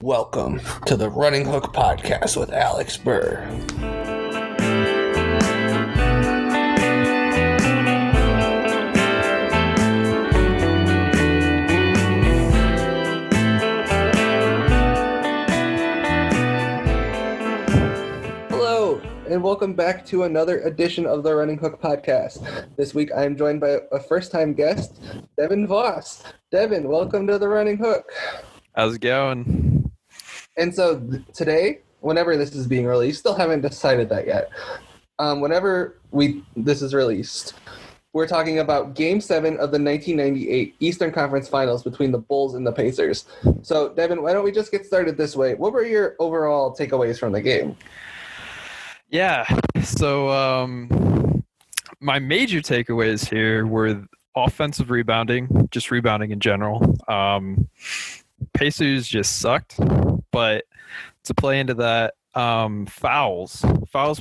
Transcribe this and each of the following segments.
Welcome to the Running Hook Podcast with Alex Burr. Hello, and welcome back to another edition of the Running Hook Podcast. This week I am joined by a first-time guest, Devin Voss. Devin, welcome to the Running Hook. How's it going? And so today, whenever this is being released, still haven't decided that yet. Whenever this is released, we're talking about Game 7 of the 1998 Eastern Conference Finals between the Bulls and the Pacers. So, Devin, why don't we just get started this way? What were your overall takeaways from the game? Yeah, so my major takeaways here were offensive rebounding, just rebounding in general. Pacers just sucked, but to play into that, fouls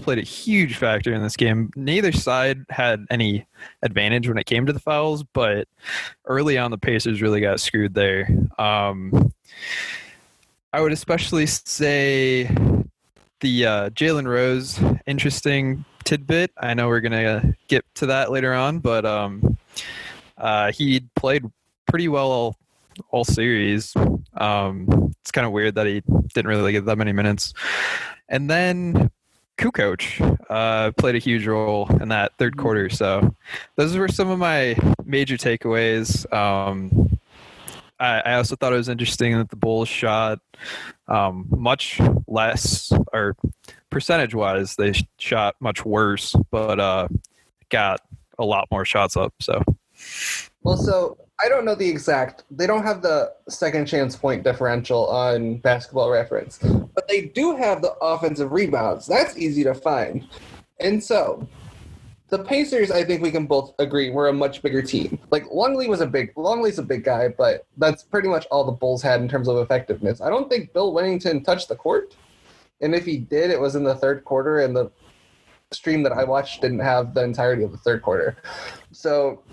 played a huge factor in this game. Neither side had any advantage when it came to the fouls, but early on the Pacers really got screwed there. I would especially say the Jalen Rose interesting tidbit. I know we're gonna get to that later on, but he played pretty well all series. It's kind of weird that he didn't really get that many minutes. And then Kukoc played a huge role in that third quarter. So those were some of my major takeaways. I also thought it was interesting that the Bulls shot much less, or percentage-wise, they shot much worse, but got a lot more shots up. So, well, so I don't know the exact. They don't have the second chance point differential on Basketball Reference, but they do have the offensive rebounds. That's easy to find. And so the Pacers, I think we can both agree, were a much bigger team. Like Longley's a big guy, but that's pretty much all the Bulls had in terms of effectiveness. I don't think Bill Wennington touched the court. And if he did, it was in the third quarter, and the stream that I watched didn't have the entirety of the third quarter. So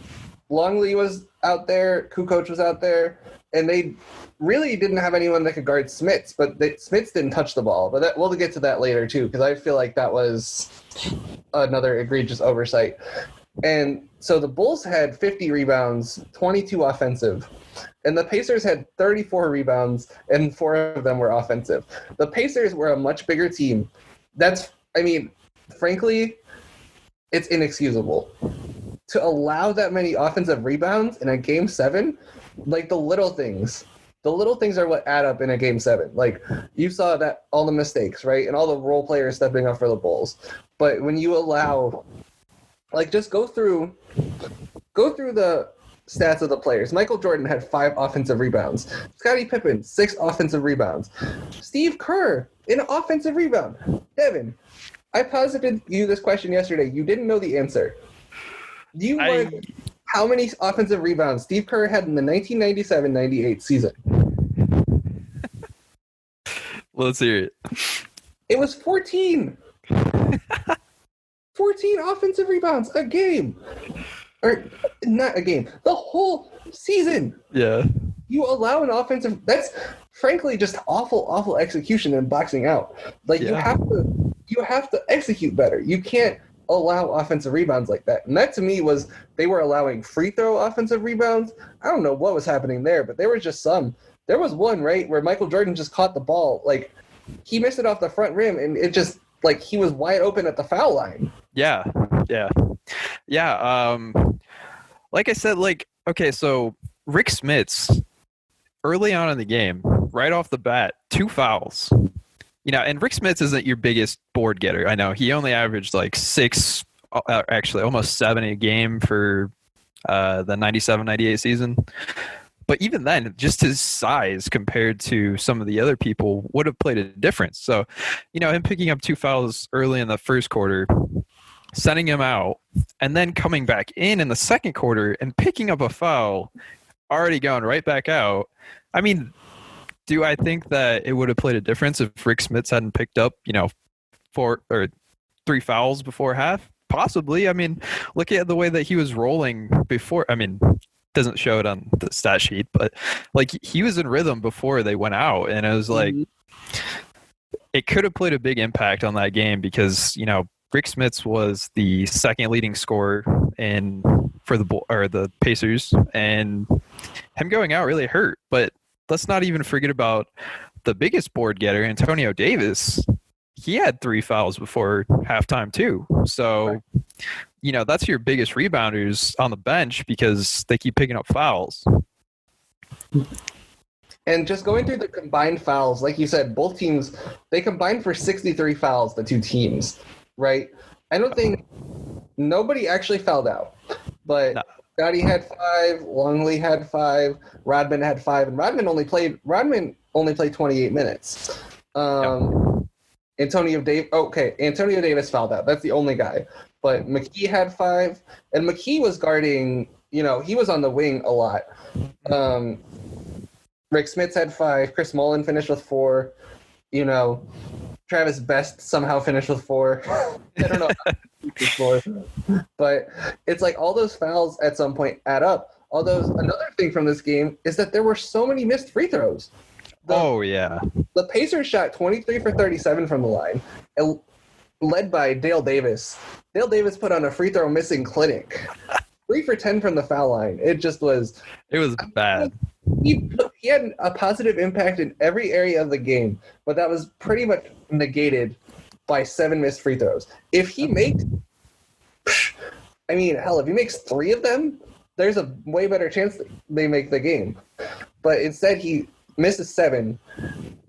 Longley was out there, Kukoc was out there, and they really didn't have anyone that could guard Smits, but Smits didn't touch the ball. But we'll get to that later, too, because I feel like that was another egregious oversight. And so the Bulls had 50 rebounds, 22 offensive, and the Pacers had 34 rebounds, and 4 of them were offensive. The Pacers were a much bigger team. Frankly, it's inexcusable to allow that many offensive rebounds in a Game 7. Like the little things are what add up in a Game 7. Like you saw that all the mistakes, right? And all the role players stepping up for the Bulls. But when you allow, like, just go through the stats of the players. Michael Jordan had 5 offensive rebounds. Scottie Pippen, 6 offensive rebounds. Steve Kerr, an offensive rebound. Devin, I posited you this question yesterday. You didn't know the answer. Do you know how many offensive rebounds Steve Kerr had in the 1997-98 season? Let's hear it. It was 14. 14 offensive rebounds a game. Or not a game. The whole season. Yeah. You allow an offensive... That's frankly just awful execution and boxing out. Like, yeah. You have to execute better. You can't allow offensive rebounds like that. And that to me was they were allowing free throw offensive rebounds. I don't know what was happening there, but there was just some. There was one, right, where Michael Jordan just caught the ball. Like, he missed it off the front rim, and it just, like, he was wide open at the foul line. Yeah. Like I said, like, okay, so Rick Smits, early on in the game, right off the bat, 2 fouls. You know, and Rick Smits isn't your biggest board getter. I know he only averaged like 6, actually almost 7 a game for the 97-98 season. But even then, just his size compared to some of the other people would have played a difference. So, you know, him picking up 2 fouls early in the first quarter, sending him out, and then coming back in the second quarter and picking up a foul, already going right back out. I mean, do I think that it would have played a difference if Rick Smits hadn't picked up, 4 or 3 fouls before half? Possibly. I mean, look at the way that he was rolling before. I mean, doesn't show it on the stat sheet, but like he was in rhythm before they went out, and it was like it could have played a big impact on that game because Rick Smits was the second leading scorer for the Pacers, and him going out really hurt. But let's not even forget about the biggest board getter, Antonio Davis. He had 3 fouls before halftime too. So, that's your biggest rebounders on the bench because they keep picking up fouls. And just going through the combined fouls, like you said, both teams, they combined for 63 fouls, the two teams, right? I don't think nobody actually fouled out, but Scottie had 5, Longley had 5, Rodman had 5, and Rodman only played 28 minutes. Antonio Davis fouled out. That's the only guy. But McKee had 5, and McKee was guarding, he was on the wing a lot. Rick Smits had 5, Chris Mullin finished with 4, Travis Best somehow finished with 4. I don't know how he finished 4. But it's like all those fouls at some point add up. Although another thing from this game is that there were so many missed free throws. The Pacers shot 23 for 37 from the line, and led by Dale Davis. Dale Davis put on a free throw missing clinic. 3 for 10 from the foul line. It was bad. He had a positive impact in every area of the game, but that was pretty much negated by 7 missed free throws. If he makes, if he makes 3 of them, there's a way better chance that they make the game. But instead, he misses 7,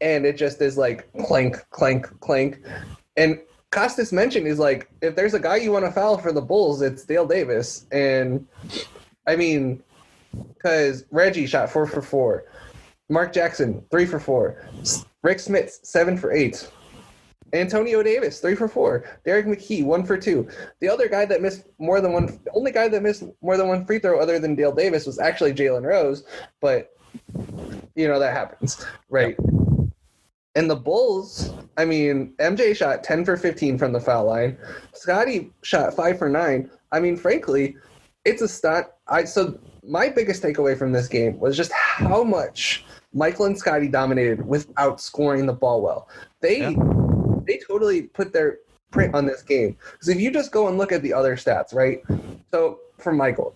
and it just is like clank, clank, clank. And Costas mentioned is like, if there's a guy you want to foul for the Bulls, it's Dale Davis. And because Reggie shot 4 for 4, Mark Jackson 3 for 4, Rick Smits 7 for 8, Antonio Davis 3 for 4, Derek McKee 1 for 2. The other guy that missed more than one, only guy that missed more than one free throw other than Dale Davis was actually Jalen Rose, but that happens, right? And the Bulls, MJ shot 10 for 15 from the foul line. Scottie shot 5 for 9. Frankly, it's a stunt. So my biggest takeaway from this game was just how much Michael and Scottie dominated without scoring the ball well. They totally put their print on this game. Because if you just go and look at the other stats, right? So for Michael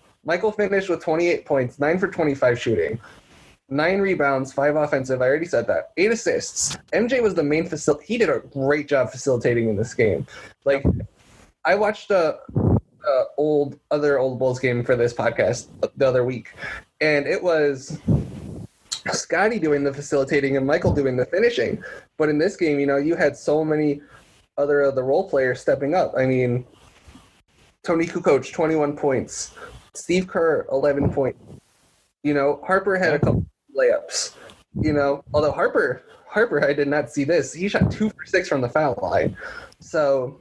finished with 28 points, 9 for 25 shooting, 9 rebounds, 5 offensive. I already said that. 8 assists. MJ was the main he did a great job facilitating in this game. Like, I watched other old Bulls game for this podcast the other week, and it was Scottie doing the facilitating and Michael doing the finishing. But in this game, you had so many other of the role players stepping up. Tony Kukoc 21 points, Steve Kerr 11 points. Harper had a couple layups. Although Harper, I did not see this. He shot 2 for 6 from the foul line. So,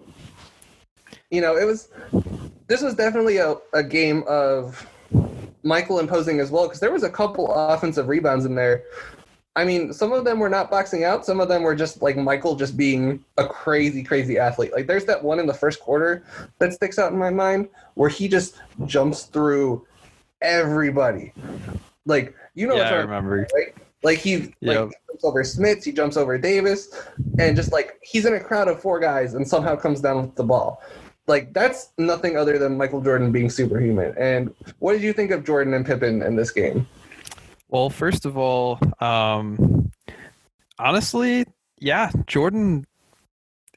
this was definitely a game of Michael imposing as well, because there was a couple offensive rebounds in there. Some of them were not boxing out. Some of them were just like Michael just being a crazy, crazy athlete. Like there's that one in the first quarter that sticks out in my mind where he just jumps through everybody. Like, what I remember. Right? Like he jumps over Smits, he jumps over Davis, and just like he's in a crowd of 4 guys and somehow comes down with the ball. Like, that's nothing other than Michael Jordan being superhuman. And what did you think of Jordan and Pippen in this game? Well, first of all, honestly, Jordan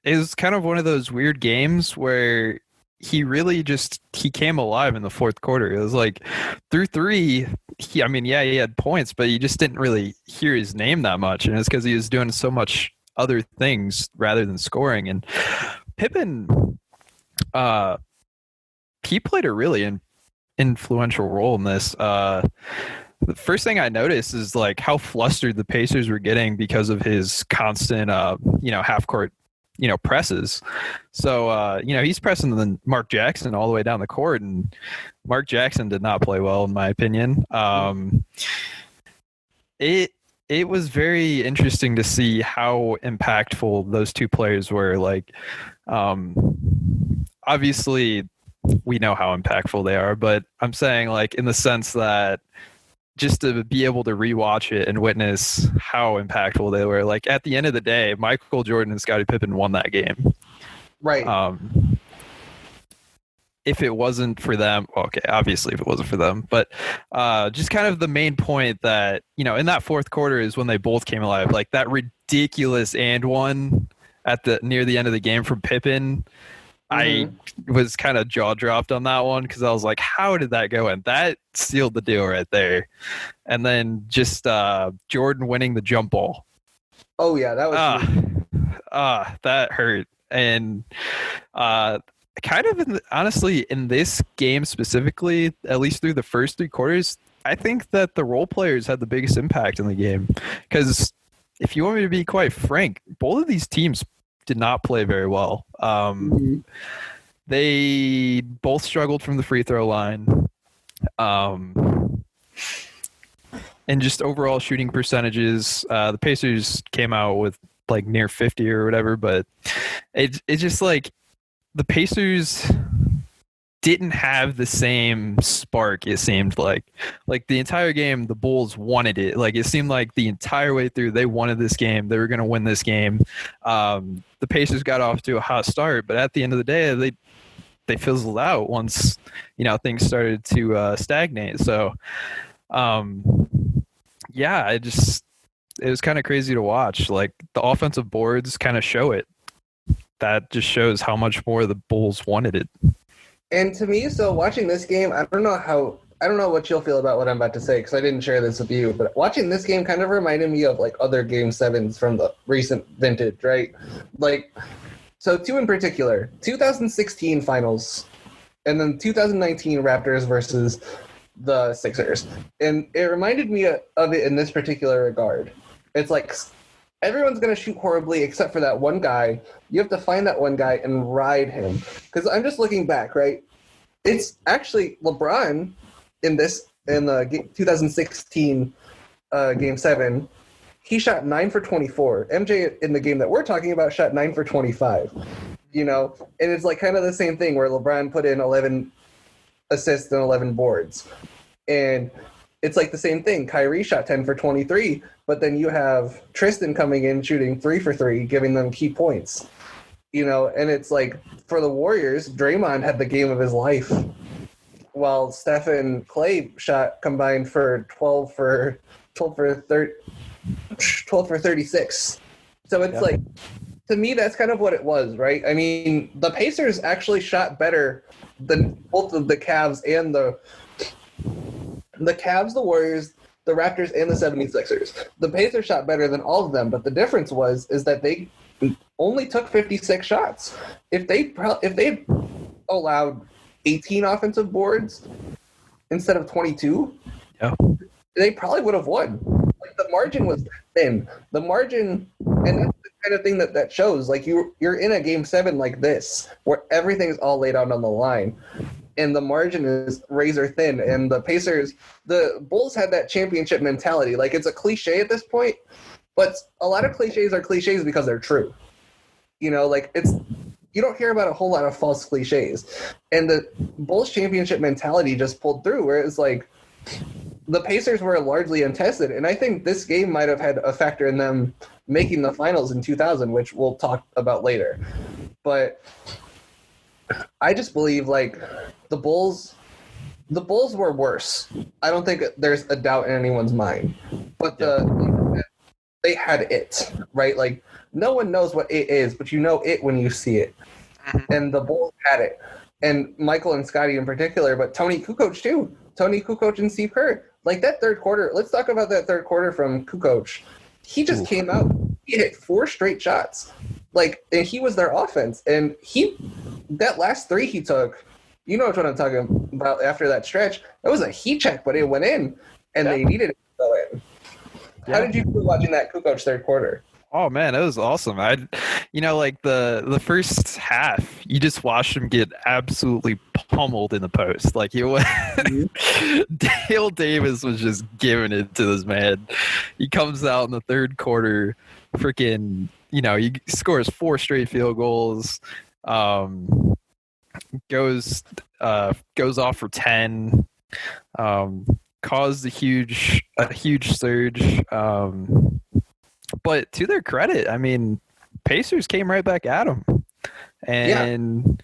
is kind of one of those weird games where he really he came alive in the fourth quarter. It was like through 3, he had points, but you just didn't really hear his name that much. And it's because he was doing so much other things rather than scoring. And Pippen, he played a really influential role in this. The first thing I noticed is like how flustered the Pacers were getting because of his constant, half court, presses. So, he's pressing the Mark Jackson all the way down the court, and Mark Jackson did not play well, in my opinion. It was very interesting to see how impactful those two players were. Like, obviously, we know how impactful they are, but I'm saying like in the sense that just to be able to rewatch it and witness how impactful they were. Like at the end of the day, Michael Jordan and Scottie Pippen won that game. Right. If it wasn't for them, okay, obviously if it wasn't for them, but just kind of the main point that, you know, in that fourth quarter is when they both came alive. Like that ridiculous and one at the near the end of the game from Pippen. I was kind of jaw dropped on that one because I was like, how did that go in? That sealed the deal right there. And then just Jordan winning the jump ball. Oh, yeah, that was that hurt. And kind of honestly, in this game specifically, at least through the first three quarters, I think that the role players had the biggest impact in the game. Because if you want me to be quite frank, both of these teams did not play very well. They both struggled from the free throw line. And just overall shooting percentages, the Pacers came out with like near 50 or whatever, but it's just like the Pacers didn't have the same spark. It seemed like the entire game, the Bulls wanted it. Like it seemed like the entire way through, they wanted this game. They were going to win this game. The Pacers got off to a hot start, but at the end of the day, they fizzled out once, you know, things started to stagnate. So, yeah, it was kind of crazy to watch. Like the offensive boards kind of show it. That just shows how much more the Bulls wanted it. And to me, so watching this game, I don't know what you'll feel about what I'm about to say because I didn't share this with you, but watching this game kind of reminded me of like other Game 7s from the recent vintage, right? Like, so two in particular, 2016 finals and then 2019 Raptors versus the Sixers. And it reminded me of it in this particular regard. It's like everyone's going to shoot horribly except for that one guy. You have to find that one guy and ride him. Because I'm just looking back, right? It's actually LeBron in the 2016 Game 7. He shot 9 for 24. MJ in the game that we're talking about shot 9 for 25. You know, and it's like kind of the same thing where LeBron put in 11 assists and 11 boards. And it's like the same thing. Kyrie shot 10 for 23, but then you have Tristan coming in shooting 3 for 3, giving them key points. You know, and it's like for the Warriors, Draymond had the game of his life, while Steph and Clay shot combined for 12 for 36. So it's like, to me, that's kind of what it was, right? I mean, the Pacers actually shot better than both of the Cavs and the Cavs, the Warriors, the Raptors, and the 76ers. The Pacers shot better than all of them, but the difference is that they only took 56 shots. If they allowed 18 offensive boards instead of 22, they probably would have won. Like the margin was thin. The margin, and that's the kind of thing that shows. Like you're in a Game 7 like this, where everything's all laid out on the line, and the margin is razor thin. And the Pacers, the Bulls had that championship mentality. Like it's a cliche at this point, but a lot of cliches are cliches because they're true. You know, like you don't hear about a whole lot of false cliches. And the Bulls championship mentality just pulled through, where it's like the Pacers were largely untested. And I think this game might have had a factor in them making the finals in 2000, which we'll talk about later. But I just believe like the Bulls were worse. I don't think there's a doubt in anyone's mind. But they had it, right? Like no one knows what it is, but you know it when you see it. And the Bulls had it. And Michael and Scottie in particular, but Tony Kukoc too. Tony Kukoc and Steve Kerr. Like that third quarter, let's talk about that third quarter from Kukoc. He just came out, he hit 4 straight shots. Like, and he was their offense. And that last 3 he took, you know what I'm talking about after that stretch. That was a heat check, but it went in, and they needed it to go in. How did you feel watching that Kukoc third quarter? Oh man, it was awesome. Like the first half, you just watched him get absolutely pummeled in the post. Like Dale Davis was just giving it to this man. He comes out in the third quarter, freaking, he scores 4 straight field goals. goes off for 10, caused a huge surge. But to their credit, I mean, Pacers came right back at them, and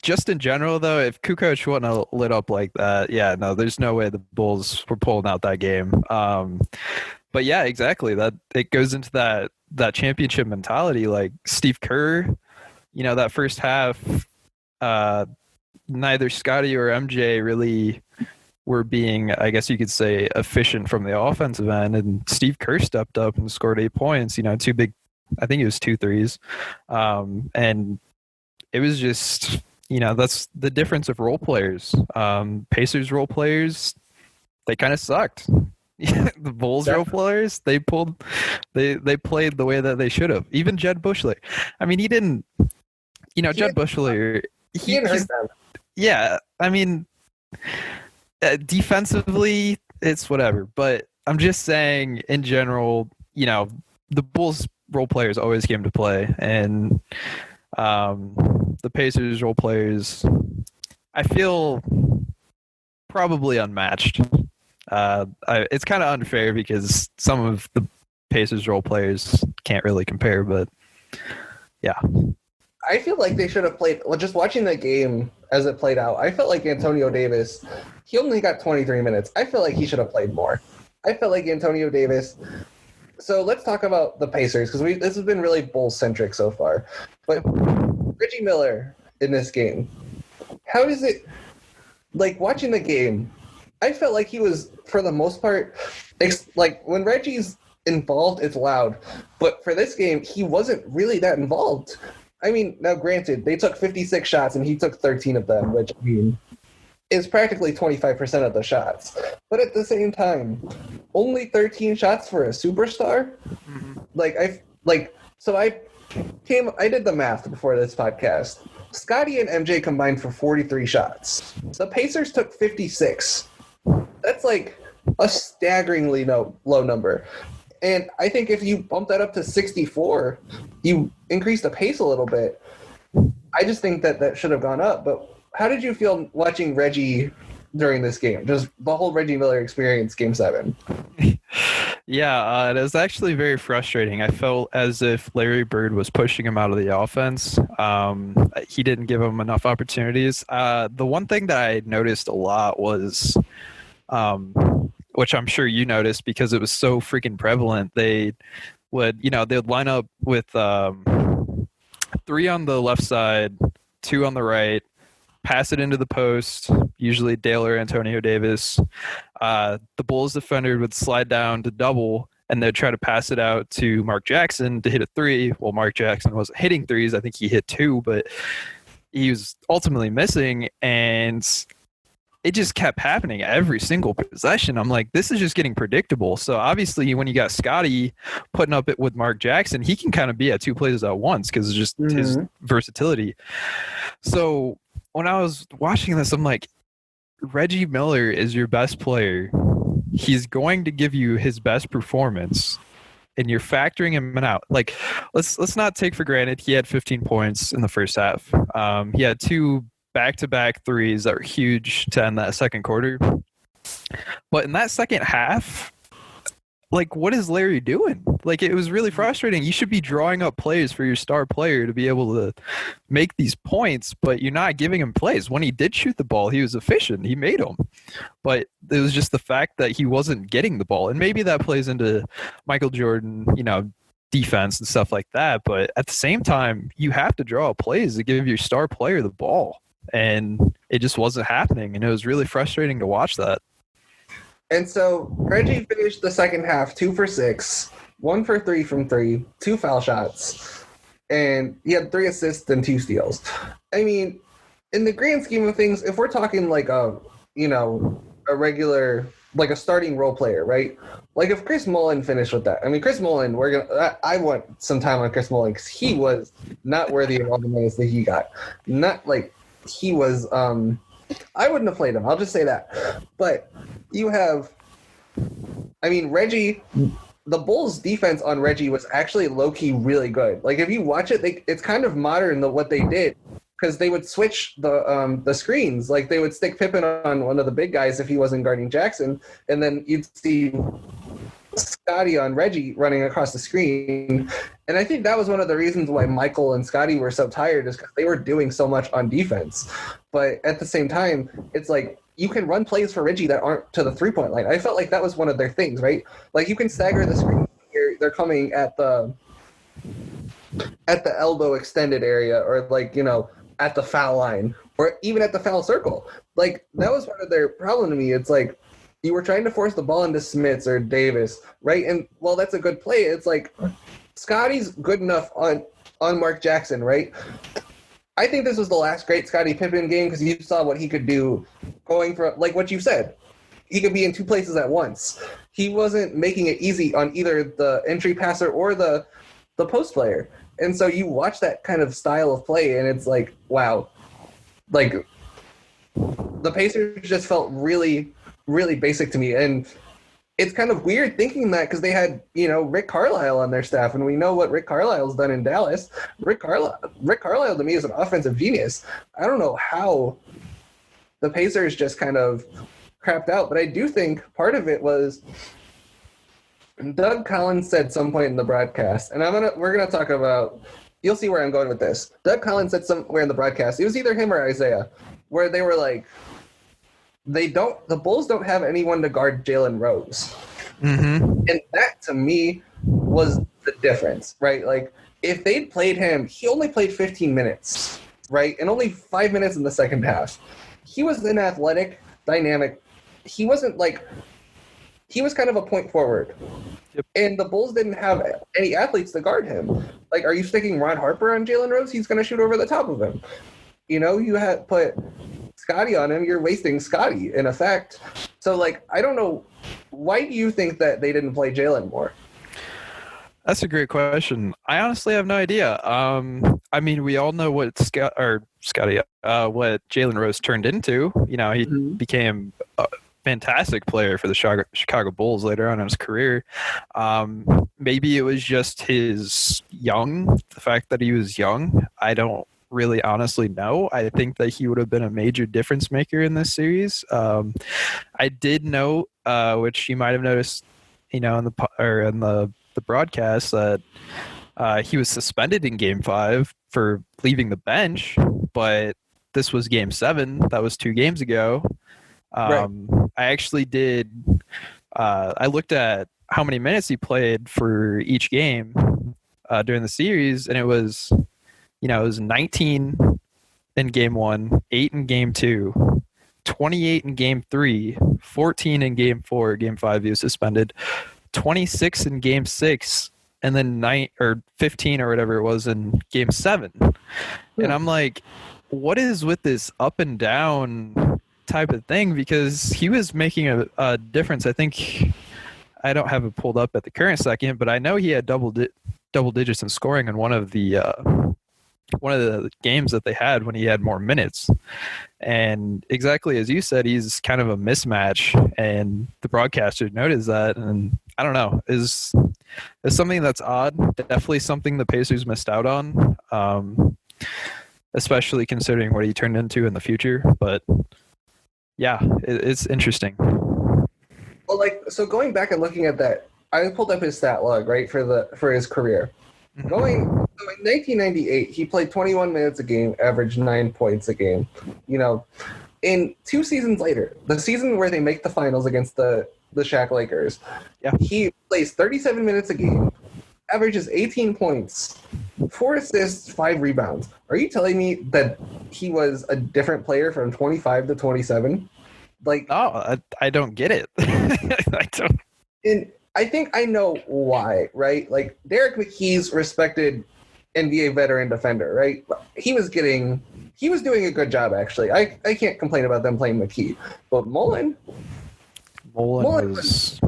just in general, though, if Kukoc wouldn't have lit up like that, yeah, no, there's no way the Bulls were pulling out that game. But yeah, exactly. That it goes into that championship mentality. Like Steve Kerr, that first half, neither Scottie or MJ really were being, I guess you could say, efficient from the offensive end. And Steve Kerr stepped up and scored 8 points. Two big, I think it was 2 threes, and it was just. That's the difference of role players. Pacers role players, they kind of sucked. The Bulls role players, they played the way that they should have. Even Jed Bushler. I mean, he didn't. Jed Bushler. He didn't hurt them. Yeah, I mean, defensively, it's whatever. But I'm just saying, in general, the Bulls role players always came to play, and the Pacers role players, I feel probably unmatched. It's kind of unfair because some of the Pacers role players can't really compare, but yeah. I feel like they should have played. Well, just watching the game as it played out, I felt like Antonio Davis, he only got 23 minutes. I feel like he should have played more. I felt like Antonio Davis. So let's talk about the Pacers because this has been really Bulls-centric so far. But Reggie Miller in this game, how is it, like watching the game, I felt like he was, for the most part, like when Reggie's involved, it's loud. But for this game, he wasn't really that involved. I mean, now granted, they took 56 shots and he took 13 of them, which I mean is practically 25% of the shots. But at the same time, only 13 shots for a superstar? Mm-hmm. So I did the math before this podcast. Scottie and MJ combined for 43 shots. The Pacers took 56. That's like a staggeringly low number. And I think if you bump that up to 64, you increase the pace a little bit. I just think that should have gone up. But how did you feel watching Reggie during this game? Just the whole Reggie Miller experience, Game 7. Yeah, it was actually very frustrating. I felt as if Larry Bird was pushing him out of the offense. He didn't give him enough opportunities. The one thing that I noticed a lot was, which I'm sure you noticed because it was so freaking prevalent, they would line up with 3 on the left side, 2 on the right, pass it into the post, usually Dale or Antonio Davis. The Bulls defender would slide down to double, and they'd try to pass it out to Mark Jackson to hit a 3. Well, Mark Jackson wasn't hitting 3s. I think he hit 2, but he was ultimately missing, and it just kept happening every single possession. I'm like, this is just getting predictable. So obviously when you got Scottie putting up it with Mark Jackson, he can kind of be at 2 places at once because it's just his versatility. So when I was watching this, I'm like, Reggie Miller is your best player. He's going to give you his best performance, and you're factoring him out. Like, let's not take for granted he had 15 points in the first half. He had 2 back-to-back 3s that were huge to end that second quarter. But in that second half, like, what is Larry doing? Like, it was really frustrating. You should be drawing up plays for your star player to be able to make these points, but you're not giving him plays. When he did shoot the ball, he was efficient. He made them. But it was just the fact that he wasn't getting the ball. And maybe that plays into Michael Jordan, defense and stuff like that. But at the same time, you have to draw up plays to give your star player the ball. And it just wasn't happening. And it was really frustrating to watch that. And so Reggie finished the second half 2 for 6, 1 for 3 from 3, 2 foul shots, and he had 3 assists and 2 steals. I mean, in the grand scheme of things, if we're talking like a regular, like a starting role player, right? Like if Chris Mullin finished with that. I mean, Chris Mullin, I want some time on Chris Mullin because he was not worthy of all the minutes that he got. Not like he was. I wouldn't have played him. I'll just say that. But you have, I mean, Reggie the Bulls' defense on Reggie was actually low-key really good. Like, if you watch it, it's kind of modern, what they did, because they would switch the screens. Like, they would stick Pippen on one of the big guys if he wasn't guarding Jackson, and then you'd see Scottie on Reggie running across the screen. And I think that was one of the reasons why Michael and Scottie were so tired, is because they were doing so much on defense. But at the same time, it's like, you can run plays for Reggie that aren't to the three-point line. I felt like that was one of their things, right? Like, you can stagger the screen here. They're coming at the elbow extended area, or like, at the foul line, or even at the foul circle. Like, that was part of their problem to me. It's like, you were trying to force the ball into Smits or Davis, right? And while that's a good play, it's like, Scottie's good enough on Mark Jackson, right? I think this was the last great Scottie Pippen game, because you saw what he could do going from, like what you said, he could be in two places at once. He wasn't making it easy on either the entry passer or the post player. And so you watch that kind of style of play, and it's like, wow. Like, the Pacers just felt really, really basic to me. And it's kind of weird thinking that, because they had, Rick Carlisle on their staff, and we know what Rick Carlisle's done in Dallas. Rick Carlisle to me is an offensive genius. I don't know how the Pacers just kind of crapped out, but I do think part of it was Doug Collins said some point in the broadcast, and we're gonna talk about. You'll see where I'm going with this. Doug Collins said somewhere in the broadcast, it was either him or Isaiah, where they were like, the Bulls don't have anyone to guard Jalen Rose. Mm-hmm. And that, to me, was the difference, right? Like, if they'd played him, he only played 15 minutes, right? And only 5 minutes in the second half. He was an athletic, dynamic. He wasn't like, he was kind of a point forward. Yep. And the Bulls didn't have any athletes to guard him. Like, are you sticking Ron Harper on Jalen Rose? He's going to shoot over the top of him. You had put Scottie on him, you're wasting Scottie in effect. So, like, I don't know, why do you think that they didn't play Jalen more? That's a great question. I honestly have no idea. I mean, we all know what Scottie, what Jalen Rose turned into. He became a fantastic player for the Chicago Bulls later on in his career. Maybe it was just the fact that he was young. I don't really honestly know. I think that he would have been a major difference maker in this series. I did know, which you might have noticed, in the broadcast, that he was suspended in Game 5 for leaving the bench, but this was Game 7. That was 2 games ago. Right. I actually did. I looked at how many minutes he played for each game during the series, and it was 19 in Game 1, 8 in Game 2, 28 in Game 3, 14 in Game 4. Game 5 he was suspended, 26 in Game 6, and then 15 or whatever it was in Game 7. And I'm like, what is with this up and down type of thing? Because he was making a difference. I think, I don't have it pulled up at the current second, but I know he had double digits in scoring in one of the games that they had when he had more minutes. And exactly as you said, he's kind of a mismatch, and the broadcaster noticed that. And I don't know, is something that's odd. Definitely something the Pacers missed out on, especially considering what he turned into in the future. But yeah, it's interesting. Well, so going back and looking at that, I pulled up his stat log, right, for his career. So in 1998, he played 21 minutes a game, averaged 9 points a game. In 2 seasons later, the season where they make the finals against the Shaq Lakers, he plays 37 minutes a game, averages 18 points, 4 assists, 5 rebounds. Are you telling me that he was a different player from 25 to 27? No, I don't get it. I don't. And I think I know why, right? Like, Derek McKee's respected NBA veteran defender, right? He was doing a good job, actually. I can't complain about them playing McKee. But Mullen was...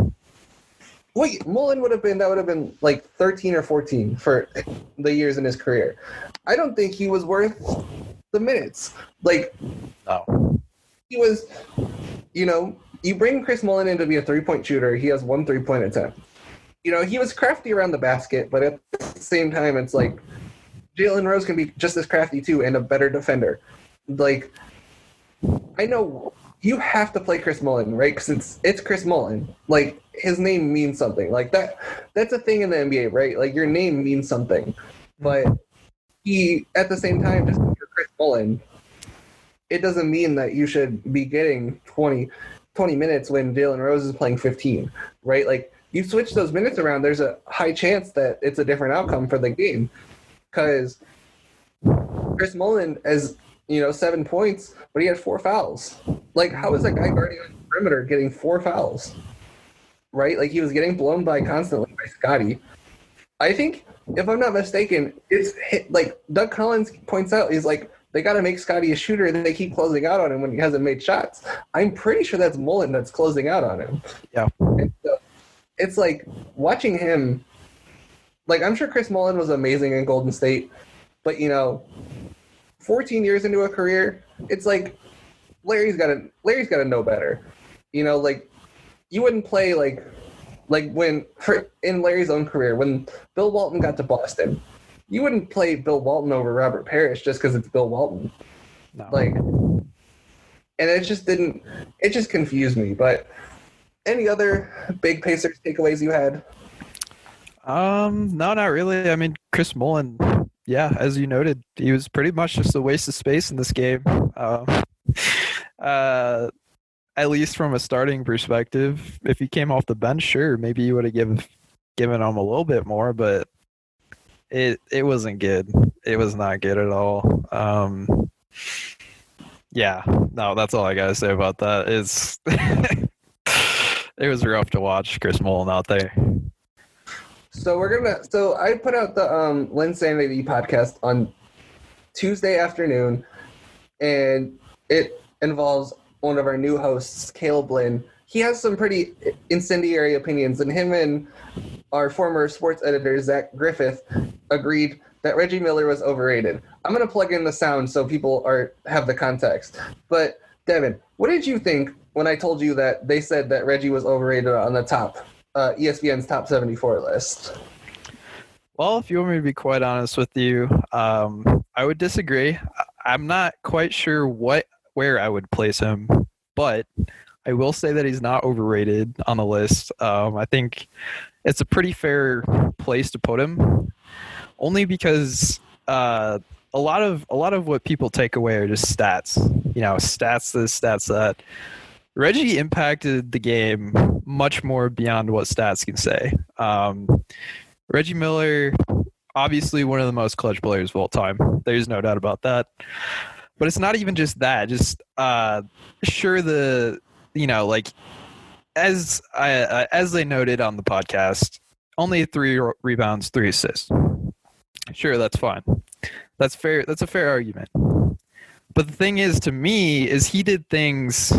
Mullen would have been like 13 or 14 for the years in his career. I don't think he was worth the minutes. He was, you bring Chris Mullen in to be a 3-point shooter. He has 1 3-point attempt. he was crafty around the basket, but at the same time, it's like Jalen Rose can be just as crafty too and a better defender. Like, I know you have to play Chris Mullin, right? Because it's Chris Mullin. Like, his name means something. Like, that's a thing in the NBA, right? Like, your name means something. But he, at the same time, just because you're Chris Mullin, it doesn't mean that you should be getting 20 minutes when Jalen Rose is playing 15, right? Like, you switch those minutes around, there's a high chance that it's a different outcome for the game. Because Chris Mullin has, 7 points, but he had 4 fouls. Like, how is that guy guarding on the perimeter getting 4 fouls? Right? Like, he was getting blown by constantly by Scottie. I think, if I'm not mistaken, it's like Doug Collins points out, he's like, they got to make Scottie a shooter, and then they keep closing out on him when he hasn't made shots. I'm pretty sure that's Mullin that's closing out on him. Yeah. And so it's like watching him. Like, I'm sure Chris Mullin was amazing in Golden State, but 14 years into a career, it's like Larry's got to know better. Like, you wouldn't play like when in Larry's own career when Bill Walton got to Boston, you wouldn't play Bill Walton over Robert Parrish just because it's Bill Walton. No. Like, and it just confused me. But any other big Pacers takeaways you had? No, not really. I mean, Chris Mullin, yeah, as you noted, he was pretty much just a waste of space in this game. At least from a starting perspective, if he came off the bench, sure, maybe you would have given him a little bit more, but it wasn't good. It was not good at all. Yeah, no, that's all I gotta say about that. It was rough to watch Chris Mullin out there. So I put out the Linsanity podcast on Tuesday afternoon, and it involves one of our new hosts, Caleb Lynn. He has some pretty incendiary opinions, and him and our former sports editor, Zach Griffith, agreed that Reggie Miller was overrated. I'm going to plug in the sound so people have the context. But, Devin, what did you think when I told you that they said that Reggie was overrated on the top ESPN's top 74 list? Well, if you want me to be quite honest with you, I would disagree. I'm not quite sure where I would place him, but I will say that he's not overrated on the list. I think it's a pretty fair place to put him, only because a lot of what people take away are just stats. Stats this, stats that. Reggie impacted the game much more beyond what stats can say. Reggie Miller, obviously one of the most clutch players of all time. There's no doubt about that. But it's not even just that. Just sure, as they noted on the podcast, only 3 rebounds, 3 assists. Sure, that's fine. That's fair. That's a fair argument. But the thing is, to me, is he did things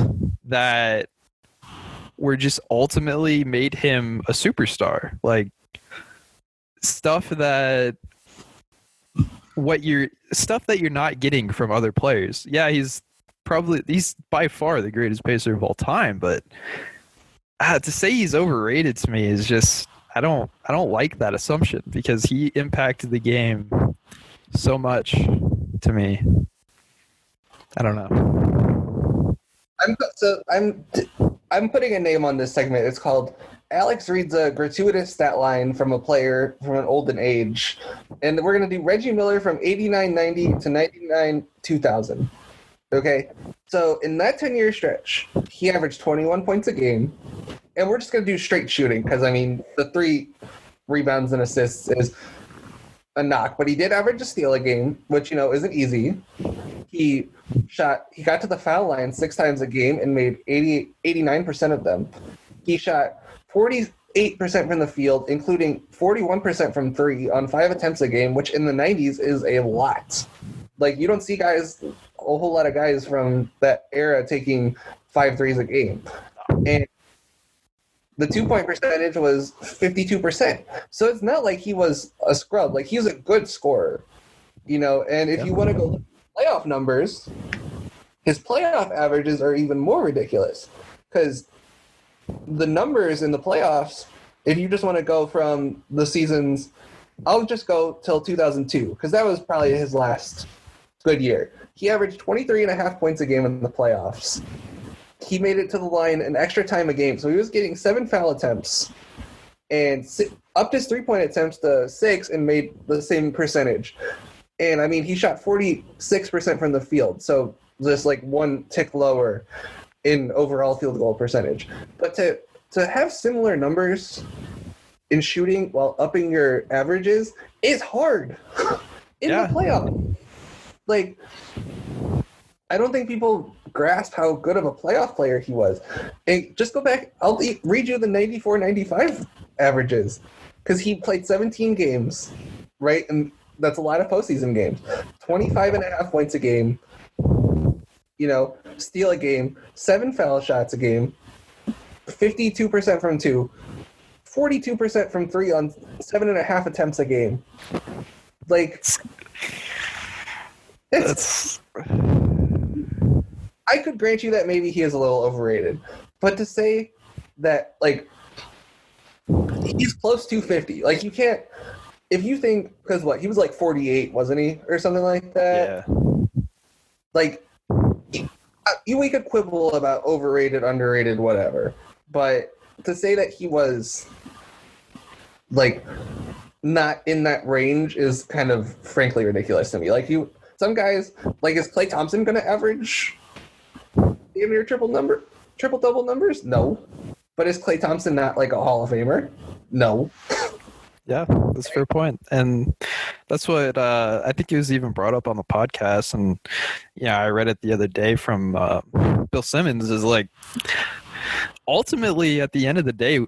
that were just ultimately made him a superstar. Like stuff that you're not getting from other players. Yeah, he's by far the greatest Pacer of all time, but to say he's overrated to me is just I don't like that assumption because he impacted the game so much to me. I don't know. I'm putting a name on this segment. It's called Alex reads a gratuitous stat line from a player from an olden age. And we're going to do Reggie Miller from 89-90 to 99-2000. Okay? So in that 10-year stretch, he averaged 21 points a game. And we're just going to do straight shooting because, the 3 rebounds and assists is a knock. But he did average a steal a game, which, isn't easy. He got to the foul line 6 times a game and made 89% of them. He shot 48% from the field, including 41% from 3 on 5 attempts a game, which in the 90s is a lot. Like, you don't see a whole lot of guys from that era taking 5 threes a game. And the 2-point percentage was 52%. So it's not like he was a scrub. Like, he was a good scorer, and if you want to go look at playoff numbers, his playoff averages are even more ridiculous because the numbers in the playoffs if you just want to go from the seasons, I'll just go till 2002 because that was probably his last good year. He averaged 23.5 points a game in the playoffs. He made it to the line an extra time a game, so he was getting 7 foul attempts and upped his 3-point attempts to 6 and made the same percentage. And I mean, he shot 46% from the field, so just like one tick lower in overall field goal percentage. But to have similar numbers in shooting while upping your averages is hard in the playoff. Like, I don't think people grasp how good of a playoff player he was. And just go back, I'll read you the 94-95 averages because he played 17 games, right? And that's a lot of postseason games. 25.5 points a game, steal a game, 7 foul shots a game, 52% from 2, 42% from 3 on 7.5 attempts a game. Like, it's... I could grant you that maybe he is a little overrated, but to say that, like, he's close to 50, like, you can't, if you think, because what, he was like 48, wasn't he, or something like that? Yeah. Like, we could quibble about overrated, underrated, whatever, but to say that he was, like, not in that range is kind of, frankly, ridiculous to me. Like, some guys, like, is Klay Thompson going to average damn near triple-double numbers? No. But is Klay Thompson not like a Hall of Famer? No. Yeah, that's a fair point. And that's what I think it was even brought up on the podcast. And yeah, I read it the other day from Bill Simmons is like, ultimately, at the end of the day,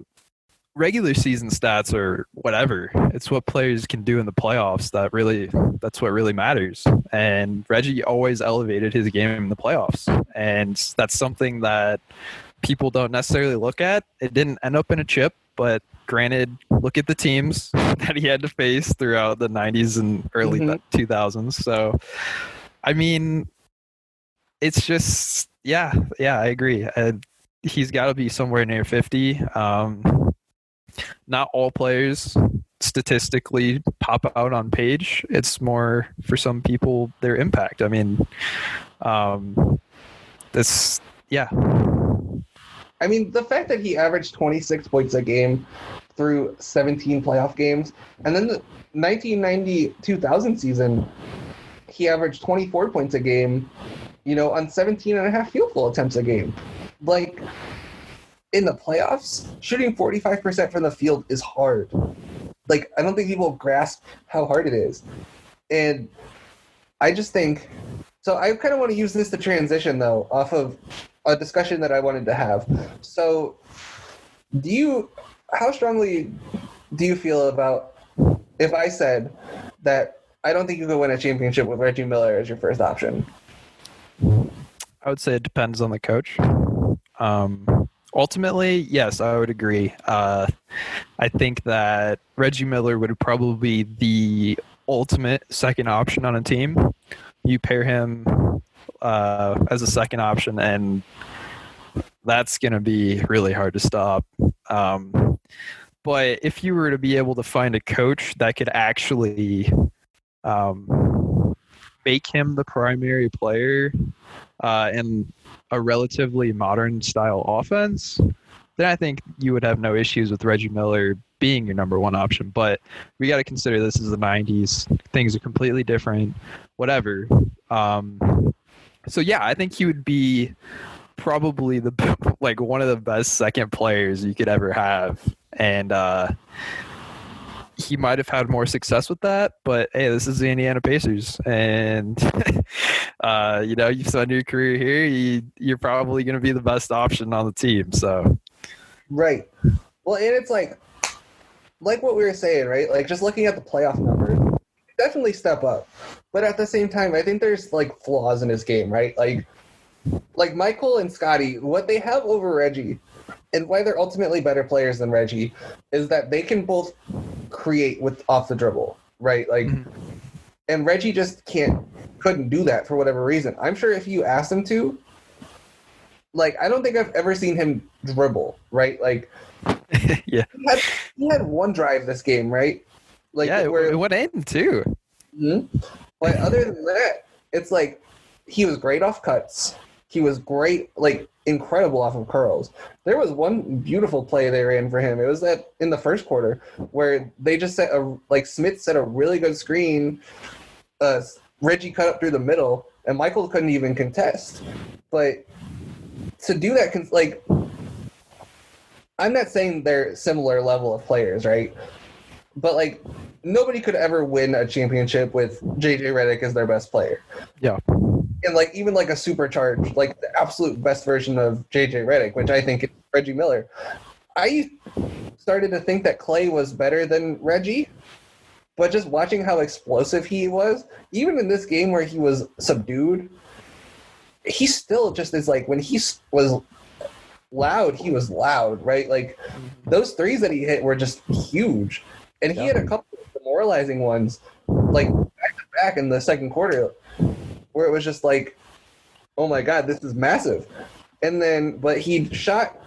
regular season stats are whatever. It's what players can do in the playoffs that's what really matters. And Reggie always elevated his game in the playoffs. And that's something that people don't necessarily look at. It didn't end up in a chip, but granted, look at the teams that he had to face throughout the 90s and early 2000s. So, I mean, it's just, yeah, I agree. He's got to be somewhere near 50. Not all players statistically pop out on page. It's more for some people their impact. I mean, I mean, the fact that he averaged 26 points a game through 17 playoff games, and then the 1990-2000 season, he averaged 24 points a game, on 17.5 field goal attempts a game. Like, in the playoffs, shooting 45% from the field is hard. Like, I don't think people grasp how hard it is. And I just think, so I kind of want to use this to transition, though, off of a discussion that I wanted to have. So, how strongly do you feel about if I said that I don't think you could win a championship with Reggie Miller as your first option? I would say it depends on the coach. Ultimately, yes, I would agree. I think that Reggie Miller would probably be the ultimate second option on a team. You pair him as a second option, and that's going to be really hard to stop. But if you were to be able to find a coach that could actually make him the primary player in a relatively modern style offense, then I think you would have no issues with Reggie Miller being your number one option. But we got to consider this is the 90s. Things are completely different, whatever. So yeah, I think he would be probably one of the best second players you could ever have. And he might have had more success with that, but hey, this is the Indiana Pacers, and you spend your career here, you're probably going to be the best option on the team. So, right. Well, and it's like what we were saying, right? Like, just looking at the playoff numbers, definitely step up, but at the same time, I think there's like flaws in his game, right? Like Michael and Scottie, what they have over Reggie, and why they're ultimately better players than Reggie, is that they can both create with off the dribble, right? Like, and Reggie just couldn't do that for whatever reason. I'm sure if you asked him to, like, I don't think I've ever seen him dribble, right? Like, yeah, he had one drive this game, right? Like yeah, it went in too. Mm-hmm. But other than that, it's like he was great off cuts. He was great, like incredible off of curls. There was one beautiful play they ran for him. It was that in the first quarter where they just set Smith set a really good screen. Reggie cut up through the middle, and Michael couldn't even contest. But to do that, like, I'm not saying they're similar level of players, right? But like, nobody could ever win a championship with JJ Redick as their best player. Yeah. And like even like a supercharged, like the absolute best version of JJ Redick, which I think is Reggie Miller. I started to think that Clay was better than Reggie, but just watching how explosive he was, even in this game where he was subdued, he still just is like when he was loud, he was loud, right? Like those threes that he hit were just huge. And he had a couple of demoralizing ones, like back to back in the second quarter, where it was just like, oh my God, this is massive. And then, but he shot,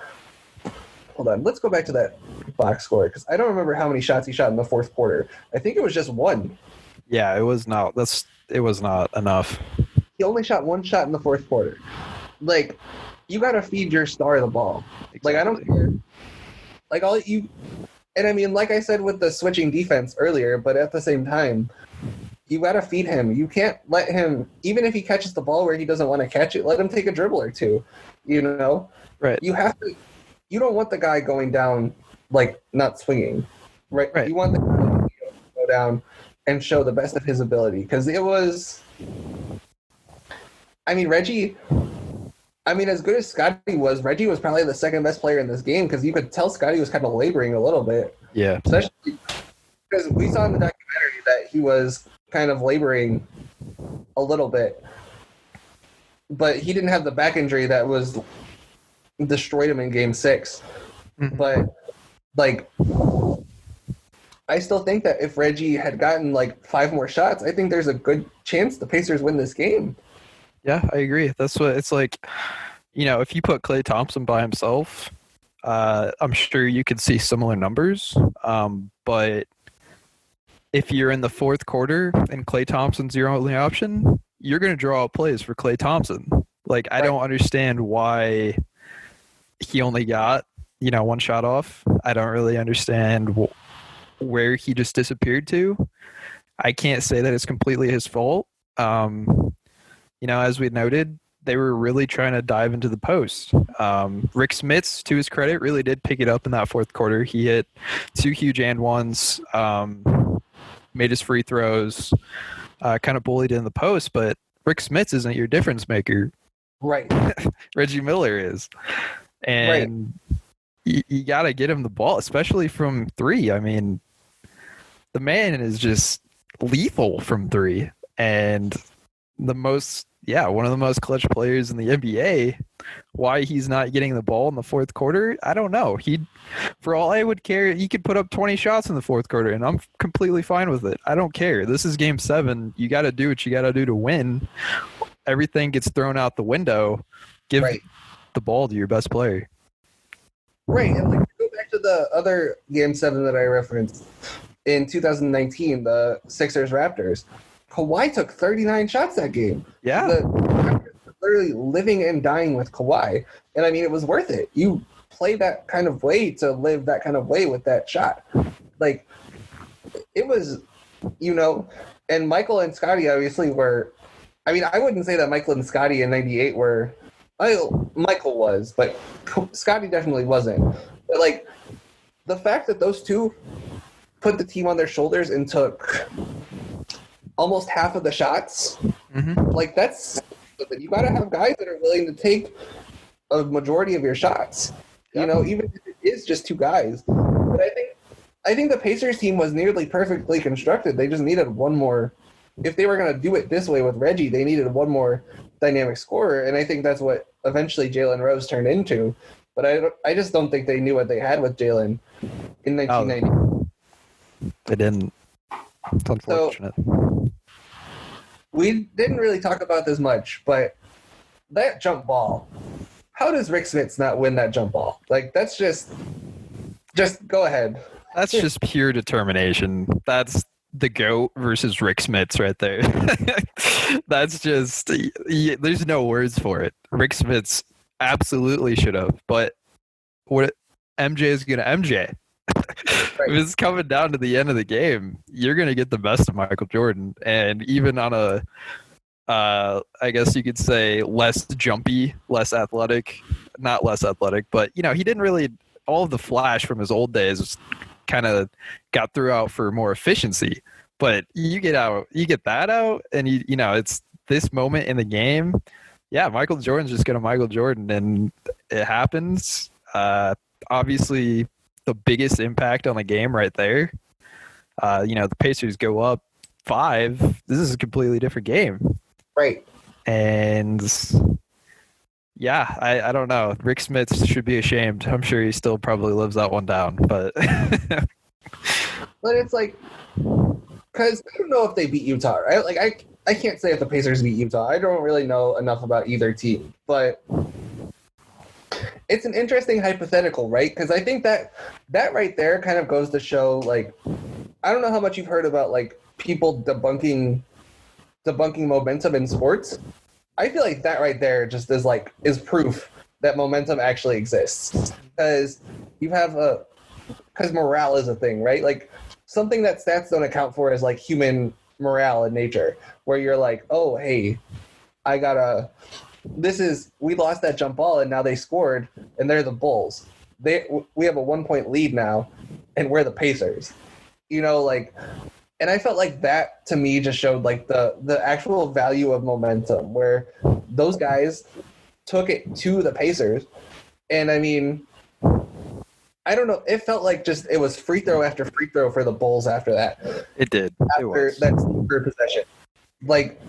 hold on, let's go back to that box score, because I don't remember how many shots he shot in the fourth quarter. I think it was just one. Yeah, it was not enough. He only shot one shot in the fourth quarter. Like, you got to feed your star the ball. Exactly. Like, I don't care. Like, and I mean, like I said with the switching defense earlier, but at the same time, you got to feed him. You can't let him, even if he catches the ball where he doesn't want to catch it, let him take a dribble or two, you know? Right. You don't want the guy going down, like, not swinging, right? You want the guy to go down and show the best of his ability. Because it was, I mean, Reggie, as good as Scottie was, Reggie was probably the second best player in this game because you could tell Scottie was kind of laboring a little bit. Yeah. Especially because we saw in the documentary that he was kind of laboring a little bit. But he didn't have the back injury that was destroyed him in game 6. Mm-hmm. But, like, I still think that if Reggie had gotten, like, 5 more shots, I think there's a good chance the Pacers win this game. Yeah, I agree. That's what it's like. You know, if you put Klay Thompson by himself, I'm sure you could see similar numbers. But if you're in the fourth quarter and Klay Thompson's your only option, you're going to draw up plays for Klay Thompson. Like, I don't understand why he only got, one shot off. I don't really understand where he just disappeared to. I can't say that it's completely his fault. As we noted, they were really trying to dive into the post. Rick Smits, to his credit, really did pick it up in that fourth quarter. He hit 2 huge and ones, made his free throws, kind of bullied in the post, but Rick Smits isn't your difference maker. Right. Reggie Miller is. And you got to get him the ball, especially from 3. I mean, the man is just lethal from 3. And one of the most clutch players in the NBA. Why he's not getting the ball in the fourth quarter, I don't know. For all I would care, he could put up 20 shots in the fourth quarter, and I'm completely fine with it. I don't care. This is game 7. You got to do what you got to do to win. Everything gets thrown out the window. Give the ball to your best player. Right, and like go back to the other game 7 that I referenced in 2019, the Sixers-Raptors. Kawhi took 39 shots that game. Yeah. The Raptors were literally living and dying with Kawhi. And, I mean, it was worth it. You play that kind of way to live that kind of way with that shot. Like, it was, and Michael and Scottie obviously were – I mean, I wouldn't say that Michael and Scottie in 98 were – Michael was, but Scottie definitely wasn't. But, like, the fact that those two put the team on their shoulders and took – almost half of the shots. Mm-hmm. Like, that's you got to have guys that are willing to take a majority of your shots. Yep. Even if it is just 2 guys. But I think the Pacers team was nearly perfectly constructed. They just needed one more. If they were going to do it this way with Reggie, they needed one more dynamic scorer, and I think that's what eventually Jalen Rose turned into. But I just don't think they knew what they had with Jalen in 1990. They didn't. It's unfortunate. So, we didn't really talk about this much, but that jump ball, how does Rick Smits not win that jump ball? Like, that's just... just go ahead. That's just pure determination. That's the GOAT versus Rick Smits right there. That's just, there's no words for it. Rick Smits absolutely should have, but what MJ is going to MJ. Right. If it's coming down to the end of the game, you're going to get the best of Michael Jordan. And even on a, I guess you could say less jumpy, less athletic, not less athletic, but, he didn't really, all of the flash from his old days kind of got throughout for more efficiency. But you get that out, and it's this moment in the game. Yeah, Michael Jordan's just going to Michael Jordan, and it happens. Obviously, the biggest impact on the game right there. The Pacers go up 5. This is a completely different game. Right. And yeah, I don't know. Rick Smits should be ashamed. I'm sure he still probably lives that one down, but but it's like, because I don't know if they beat Utah, right? Like I can't say if the Pacers beat Utah. I don't really know enough about either team, but it's an interesting hypothetical, right? Because I think that right there kind of goes to show, like, I don't know how much you've heard about like people debunking momentum in sports. I feel like that right there just is proof that momentum actually exists, because because morale is a thing, right? Like, something that stats don't account for is like human morale in nature, where you're like, oh, hey, we lost that jump ball and now they scored and they're the Bulls. We have a 1-point lead now and we're the Pacers. And I felt like that to me just showed like the actual value of momentum, where those guys took it to the Pacers. And I mean, I don't know. It felt like it was free throw after free throw for the Bulls after that. It did. After that third possession. Like,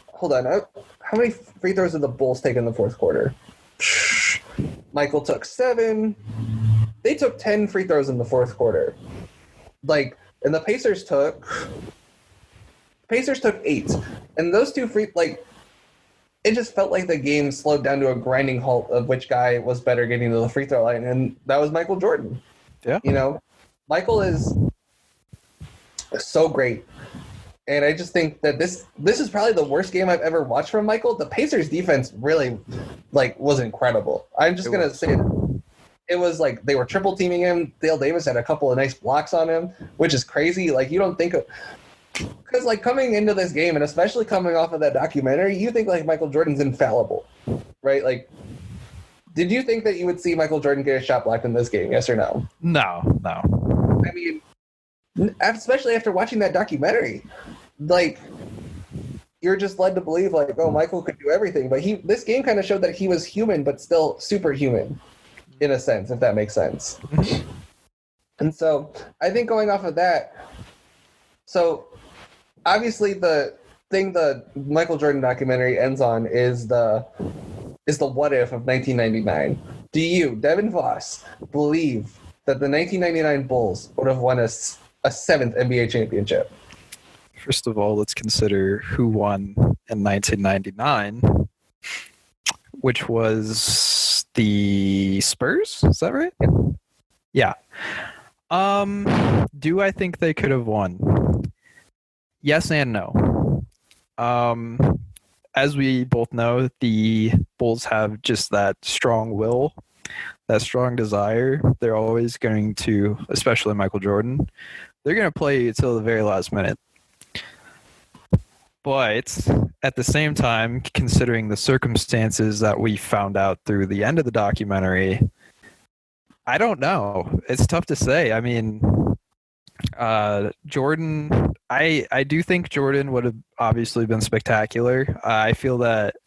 hold on. How many free throws did the Bulls take in the fourth quarter? Michael took 7. They took 10 free throws in the fourth quarter. Like, and the Pacers took 8. And those two it just felt like the game slowed down to a grinding halt of which guy was better getting to the free throw line, and that was Michael Jordan. Yeah. Michael is so great. And I just think that this is probably the worst game I've ever watched from Michael. The Pacers defense really was incredible. I'm just going to say it was like they were triple teaming him. Dale Davis had a couple of nice blocks on him, which is crazy. Like, you don't think of, because like coming into this game, and especially coming off of that documentary, you think like Michael Jordan's infallible, right? Like, did you think that you would see Michael Jordan get a shot blocked in this game? Yes or no? No. I mean, especially after watching that documentary, like, you're just led to believe like, oh, Michael could do everything. But this game kind of showed that he was human, but still superhuman, in a sense, if that makes sense. And so I think going off of that, so obviously the thing the Michael Jordan documentary ends on is the what if of 1999. Do you, Devin Voss, believe that the 1999 Bulls would have won a 7th NBA championship? First of all, let's consider who won in 1999, which was the Spurs. Is that right? Yeah. Do I think they could have won? Yes and no. As we both know, the Bulls have just that strong will, that strong desire. They're always going to, especially Michael Jordan, they're going to play you till the very last minute. But at the same time, considering the circumstances that we found out through the end of the documentary, I don't know. It's tough to say. I mean, Jordan, I do think Jordan would have obviously been spectacular. I feel that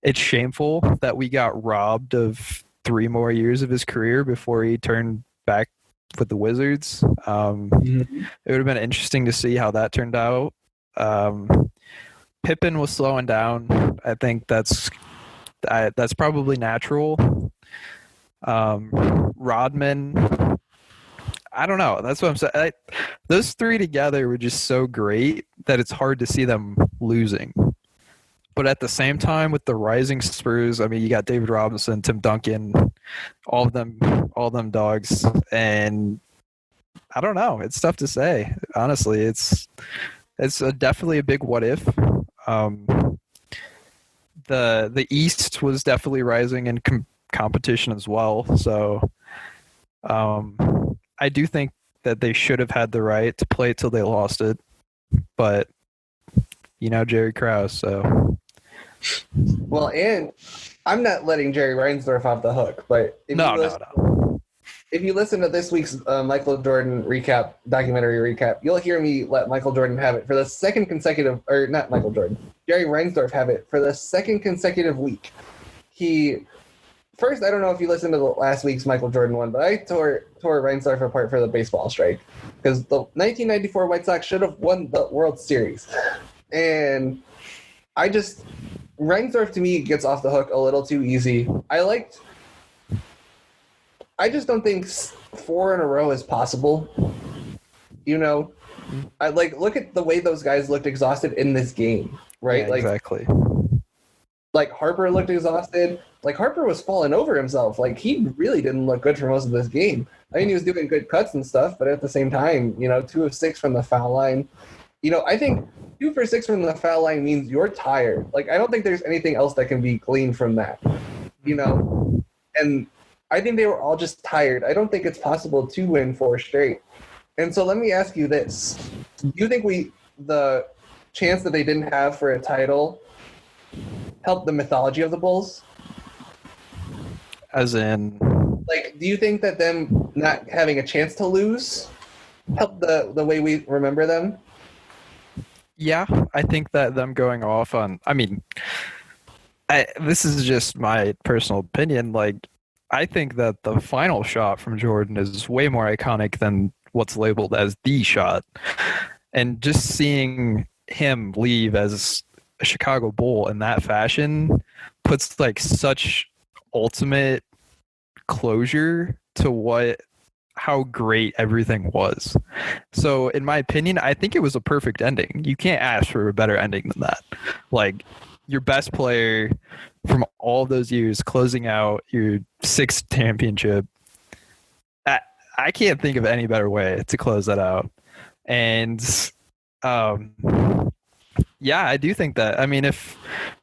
it's shameful that we got robbed of 3 more years of his career before he turned back with the Wizards. It would have been interesting to see how that turned out. Pippen was slowing down. I think that's probably natural. Rodman, I don't know. That's what I'm saying. Those 3 together were just so great that it's hard to see them losing. But at the same time, with the rising Spurs, I mean, you got David Robinson, Tim Duncan, all of them all them dogs, and I don't know. It's tough to say. Honestly, it's definitely a big what if. The East was definitely rising in competition as well. So I do think that they should have had the right to play till they lost it. But, Jerry Krause, so. Well, and I'm not letting Jerry Reinsdorf off the hook, but if you listen to this week's Michael Jordan documentary recap, you'll hear me let Michael Jordan have it for the second consecutive, or not Michael Jordan, Jerry Reinsdorf have it for the second consecutive week. First, I don't know if you listened to the last week's Michael Jordan one, but I tore Reinsdorf apart for the baseball strike because the 1994 White Sox should have won the World Series. And Reinsdorf to me gets off the hook a little too easy. I just don't think 4 in a row is possible. Look at the way those guys looked exhausted in this game, right? Yeah, exactly. Like Harper looked exhausted. Like Harper was falling over himself. Like he really didn't look good for most of this game. I mean, he was doing good cuts and stuff, but at the same time, 2 of 6 from the foul line. I think 2 for 6 from the foul line means you're tired. Like I don't think there's anything else that can be gleaned from that. And I think they were all just tired. I don't think it's possible to win 4 straight. And so let me ask you this. Do you think the chance that they didn't have for a title helped the mythology of the Bulls? As in? Do you think that them not having a chance to lose helped the way we remember them? Yeah, I think that them going off on... this is just my personal opinion. I think that the final shot from Jordan is way more iconic than what's labeled as the shot. And just seeing him leave as a Chicago Bull in that fashion puts such ultimate closure to how great everything was. So in my opinion, I think it was a perfect ending. You can't ask for a better ending than that. Your best player from all those years closing out your 6th championship. I can't think of any better way to close that out. And yeah, I do think that. If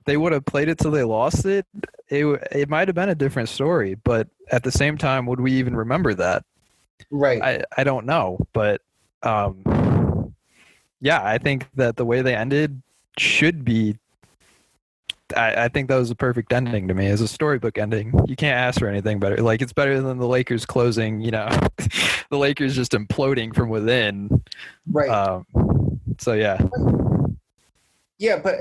they would have played it till they lost it, it might have been a different story. But at the same time, would we even remember that? Right. I don't know. But yeah, I think that the way they ended should be. I think that was a perfect ending to me as a storybook ending. You can't ask for anything better. It's better than the Lakers closing, the Lakers just imploding from within. Right. So, yeah. Yeah, but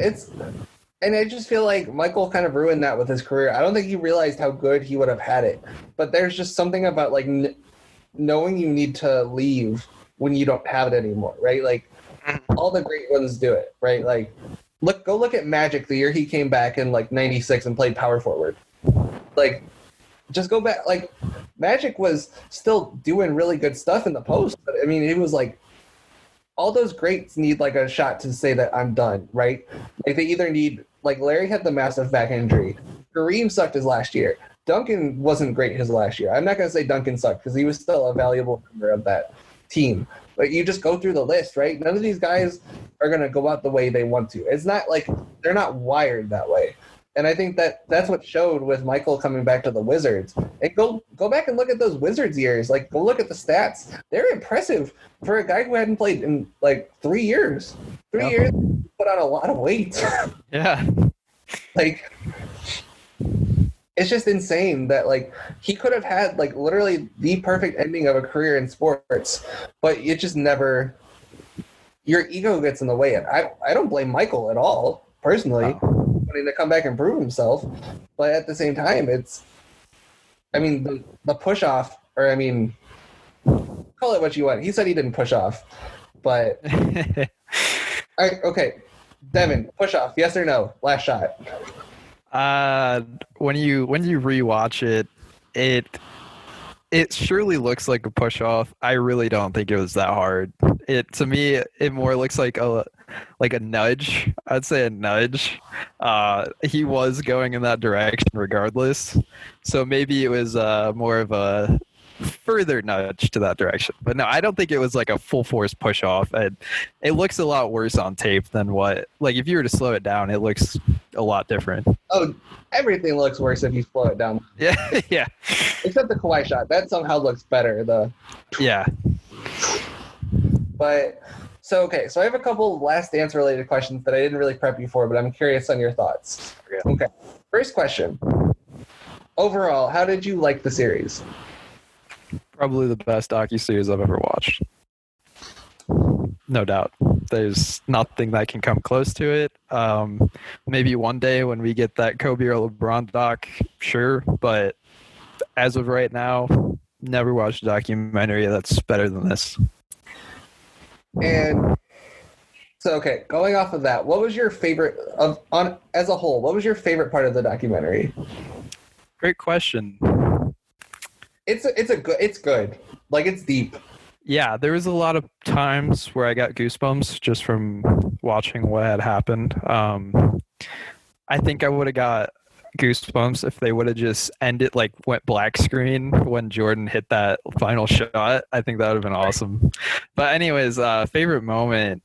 and I just feel like Michael kind of ruined that with his career. I don't think he realized how good he would have had it. But there's just something about, knowing you need to leave when you don't have it anymore, right? All the great ones do it, right? Go look at Magic the year he came back in 96 and played power forward. Just go back. Magic was still doing really good stuff in the post, but it was all those greats need a shot to say that I'm done, right? They either need Larry had the massive back injury. Kareem sucked his last year. Duncan wasn't great his last year. I'm not going to say Duncan sucked because he was still a valuable member of that team. But you just go through the list, right? None of these guys are going to go out the way they want to. It's not they're not wired that way. And I think that's what showed with Michael coming back to the Wizards. And go back and look at those Wizards years. Go look at the stats. They're impressive for a guy who hadn't played in 3 years. 3 years, put on a lot of weight. Yeah. It's just insane that he could have had literally the perfect ending of a career in sports, but it just never. Your ego gets in the way, and I don't blame Michael at all personally, wanting to come back and prove himself, but at the same time, the push off, or call it what you want. He said he didn't push off, but okay, Devin, push off, yes or no? Last shot. When you rewatch it surely looks like a push off. I really don't think it was that hard. To me, it more looks like a nudge. I'd say a nudge. He was going in that direction regardless. So maybe it was more of a further nudge to that direction. But no, I don't think it was like a full force push off. And it looks a lot worse on tape than what, like if you were to slow it down, it looks a lot different. Oh, everything looks worse if you slow it down. Yeah, yeah. Except the Kawhi shot. That somehow looks better. Yeah. But so I have a couple Last Dance related questions that I didn't really prep you for, but I'm curious on your thoughts. Okay. First question. Overall, how did you like the series? Probably the best docuseries I've ever watched. No doubt. There's nothing that can come close to it. Maybe one day when we get that Kobe or LeBron doc, sure. But as of right now, never watched a documentary that's better than this. And so, going off of that, what was your favorite as a whole? What was your favorite part of the documentary? Great question. It's good. Like, it's deep. Yeah, there was a lot of times where I got goosebumps just from watching what had happened. I think I would have got goosebumps if they would have just ended, like, went black screen when Jordan hit that final shot. I think that would have been awesome. But anyways, favorite moment.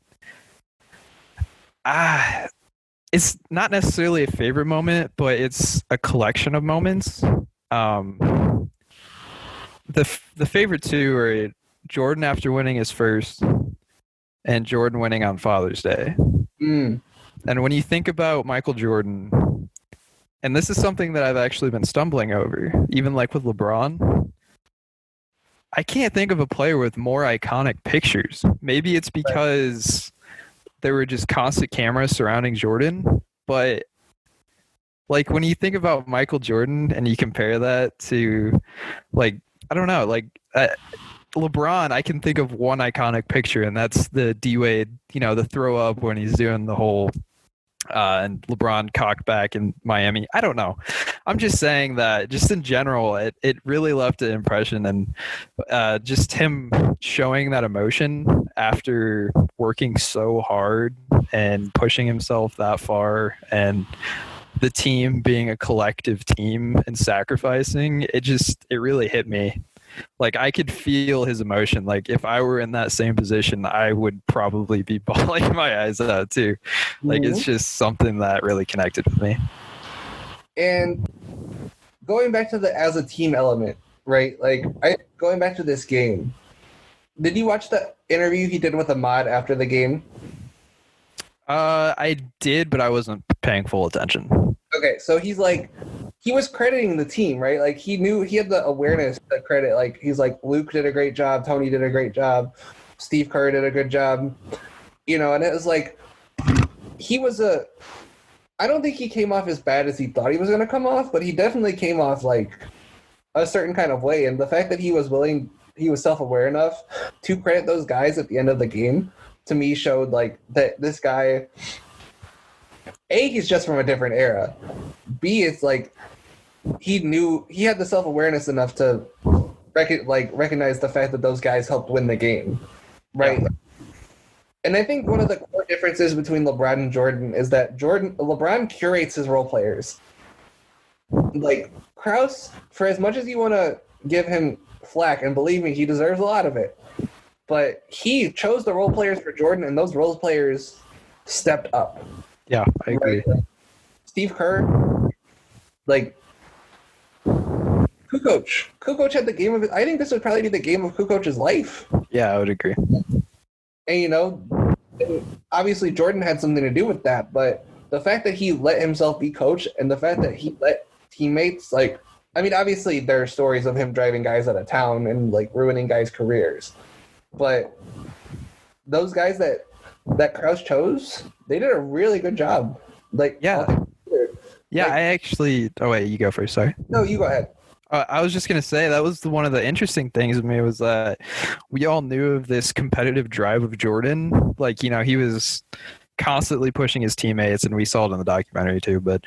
It's not necessarily a favorite moment, but it's a collection of moments. The favorite two are Jordan after winning his first and Jordan winning on Father's Day. And when you think about Michael Jordan, and this is something that I've actually been stumbling over, even like with LeBron, I can't think of a player with more iconic pictures. Maybe it's because there were just constant cameras surrounding Jordan, but like when you think about Michael Jordan and you compare that to, like, I don't know, like LeBron, I can think of one iconic picture, and that's the D-Wade, the throw up when he's doing the whole and LeBron cocked back in Miami. I don't know. I'm just saying that just in general, it really left an impression, and just him showing that emotion after working so hard and pushing himself that far, and the team being a collective team and sacrificing, it really hit me. Like, I could feel his emotion. Like, if I were in that same position, I would probably be bawling my eyes out too. Like, it's just something that really connected with me. And going back to the as a team element, right? Like, going back to this game, did you watch the interview he did with Ahmad after the game? I did, but I wasn't paying full attention. Okay, so he was crediting the team, right? Like, he knew, he had the awareness to credit. Like, he's like, Luke did a great job, Tony did a great job, Steve Kerr did a good job, and it was like, I don't think he came off as bad as he thought he was going to come off, but he definitely came off like a certain kind of way. And the fact that he was self-aware enough to credit those guys at the end of the game, to me, showed like that this guy, A, he's just from a different era. B, it's like he had the self-awareness enough to recognize the fact that those guys helped win the game, right? Yeah. And I think one of the core differences between LeBron and Jordan is that LeBron curates his role players. Like, Krause, for as much as you want to give him flack, and believe me, he deserves a lot of it, but he chose the role players for Jordan, and those role players stepped up. Yeah, I agree. Right? Steve Kerr, like, Kukoc had the game of it. I think this would probably be the game of Kukoc's life. Yeah, I would agree. And, obviously Jordan had something to do with that, but the fact that he let himself be coached, and the fact that he let teammates, like, I mean, obviously there are stories of him driving guys out of town and, like, ruining guys' careers, but those guys that Krause chose, they did a really good job. Like, yeah. Yeah, I actually... Oh, wait, you go first, sorry. No, you go ahead. I was just going to say that was one of the interesting things with me was that we all knew of this competitive drive of Jordan. Like, he was constantly pushing his teammates, and we saw it in the documentary too, but,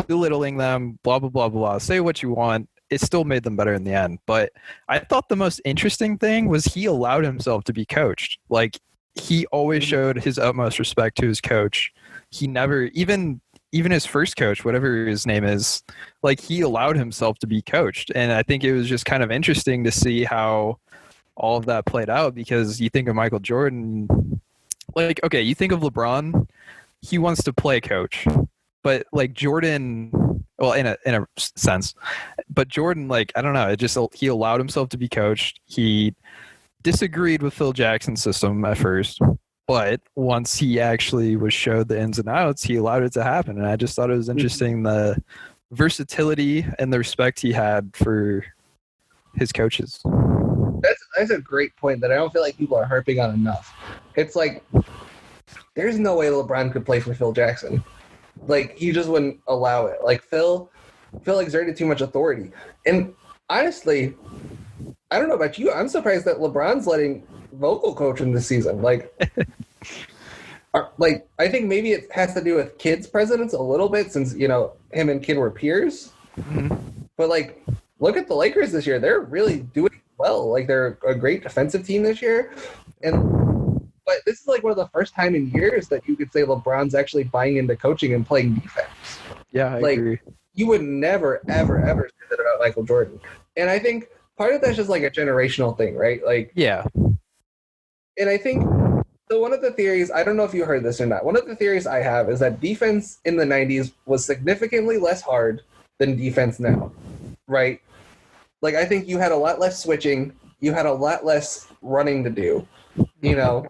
belittling them, blah, blah, blah, blah, say what you want. It still made them better in the end. But I thought the most interesting thing was he allowed himself to be coached. Like, he always showed his utmost respect to his coach. He never, even even his first coach, whatever his name is, like he allowed himself to be coached. And I think it was just kind of interesting to see how all of that played out, because you think of Michael Jordan, like, okay, you think of LeBron, he wants to play coach, but like Jordan, well, in a sense, but Jordan, like, I don't know, he allowed himself to be coached. He disagreed with Phil Jackson's system at first, but once he actually was showed the ins and outs, he allowed it to happen. And I just thought it was interesting, the versatility and the respect he had for his coaches. That's a great point that I don't feel like people are harping on enough. It's like, there's no way LeBron could play for Phil Jackson. Like, he just wouldn't allow it. Like, Phil exerted too much authority. And honestly, I don't know about you, I'm surprised that LeBron's letting vocal coach him this season. Like, I think maybe it has to do with Kidd's presence a little bit, since, you know, him and Kidd were peers. Mm-hmm. But, like, look at the Lakers this year. They're really doing well. Like, they're a great defensive team this year. But this is like one of the first time in years that you could say LeBron's actually buying into coaching and playing defense. Yeah, I agree. You would never, ever, ever say that about Michael Jordan. And I think part of that's just like a generational thing, right? Like, yeah. And I think, so one of the theories, I don't know if you heard this or not, one of the theories I have is that defense in the 90s was significantly less hard than defense now, right? Like, I think you had a lot less switching. You had a lot less running to do, you know?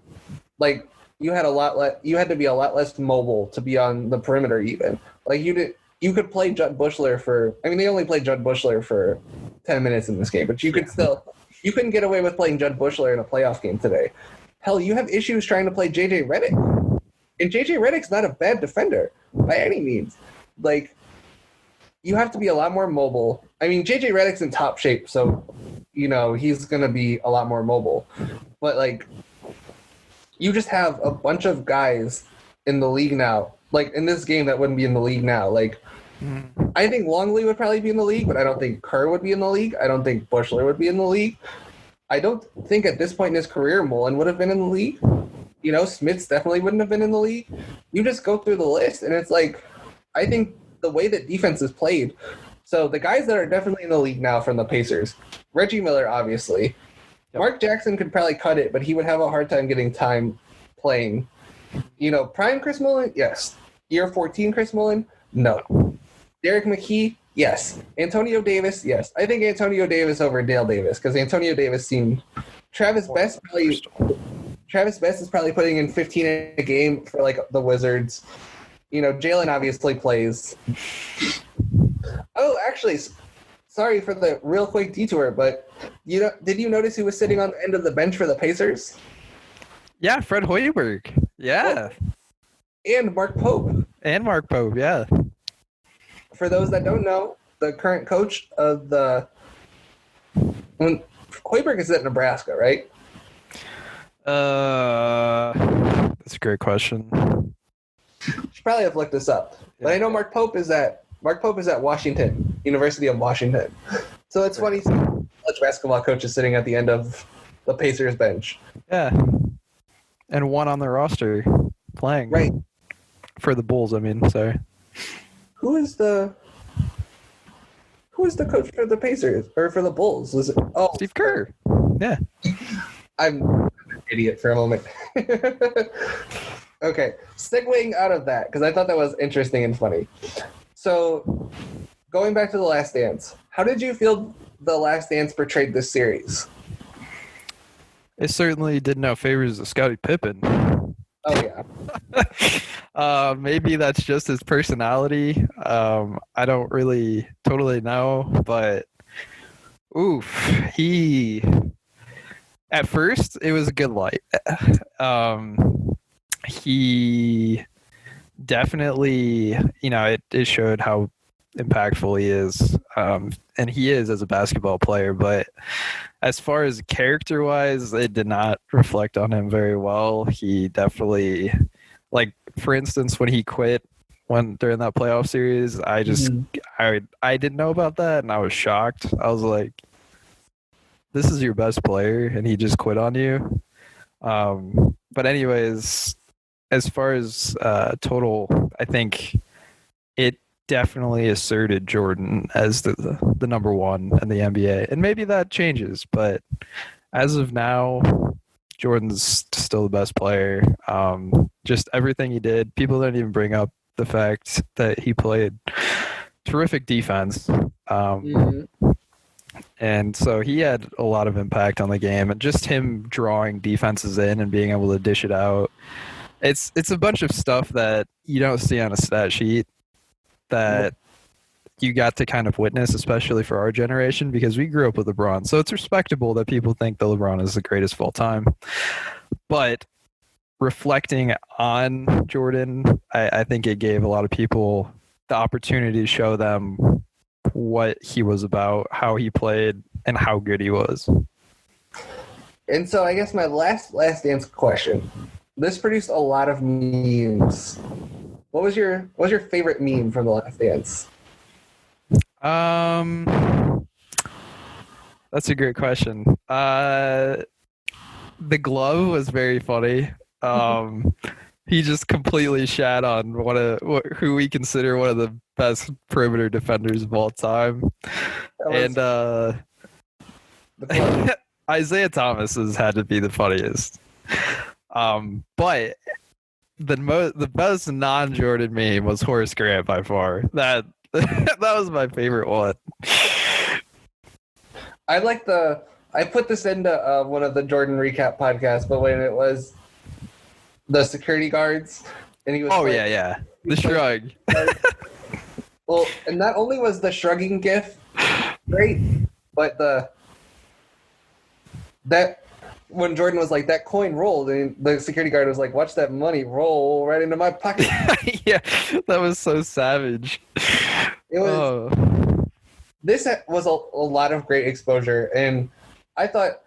Like, you had to be a lot less mobile to be on the perimeter even. Like, you could play Judd Bushler they only played Judd Bushler for 10 minutes in this game, but you couldn't get away with playing Judd Bushler in a playoff game today. Hell, you have issues trying to play JJ Redick. And JJ Redick's not a bad defender by any means. Like, you have to be a lot more mobile. I mean, JJ Redick's in top shape, so, you know, he's going to be a lot more mobile. But, like, you just have a bunch of guys in the league now, like in this game, that wouldn't be in the league now. Like, I think Longley would probably be in the league, but I don't think Kerr would be in the league. I don't think Bushler would be in the league. I don't think at this point in his career, Mullen would have been in the league. You know, Smits definitely wouldn't have been in the league. You just go through the list, and it's like, I think the way that defense is played. So the guys that are definitely in the league now from the Pacers, Reggie Miller, obviously. Yep. Mark Jackson could probably cut it, but he would have a hard time getting time playing. You know, prime Chris Mullen, yes. Year 14 Chris Mullen, no. Derek McKee, yes. Antonio Davis, yes. I think Antonio Davis over Dale Davis, because Antonio Davis seemed Travis Best is probably putting in 15 a game for like the Wizards. You know, Jalen obviously plays. Oh, actually, sorry for the real quick detour, but did you notice who was sitting on the end of the bench for the Pacers? Yeah, Fred Hoiberg. Yeah. And Mark Pope. Yeah. For those that don't know, the current coach of Hoiberg is at Nebraska, right? That's a great question. Should probably have looked this up. Yeah. But I know Mark Pope is at Washington, University of Washington. So it's funny, college basketball coach is sitting at the end of the Pacers bench. Yeah. And one on the roster playing. Right. For the Bulls, I mean, sorry. Who is the coach for the Pacers or for the Bulls? Was it Steve Kerr? Yeah. I'm an idiot for a moment. Okay, segueing out of that, because I thought that was interesting and funny. So, going back to The Last Dance, how did you feel The Last Dance portrayed this series? It certainly did no favors to Scottie Pippen. Oh, yeah. Maybe that's just his personality. I don't really totally know, but at first it was a good light. He definitely, it showed how impactful he is. And he is as a basketball player, but as far as character-wise, it did not reflect on him very well. He definitely, like, for instance, when he quit during that playoff series, I didn't know about that, and I was shocked. I was like, this is your best player, and he just quit on you. But anyways, as far as total, I think it definitely asserted Jordan as the number one in the NBA. And maybe that changes, but as of now, Jordan's still the best player. Just everything he did, people don't even bring up the fact that he played terrific defense. And so he had a lot of impact on the game, and just him drawing defenses in and being able to dish it out. It's a bunch of stuff that you don't see on a stat sheet that you got to kind of witness, especially for our generation, because we grew up with LeBron. So it's respectable that people think that LeBron is the greatest of all time. But reflecting on Jordan, I think it gave a lot of people the opportunity to show them what he was about, how he played, and how good he was. And so I guess my last dance question. This produced a lot of memes. What was your favorite meme from The Last Dance? That's a great question. The glove was very funny. He just completely shat on who we consider one of the best perimeter defenders of all time. And Isaiah Thomas has had to be the funniest. But the best non-Jordan meme was Horace Grant by far. That was my favorite one. I put this into one of the Jordan recap podcasts, but when it was the security guards and he was the shrug. Well, and not only was the shrugging gif great, but that when Jordan was like, that coin rolled, and the security guard was like, watch that money roll right into my pocket. Yeah, that was so savage. It was. This was a lot of great exposure, and I thought,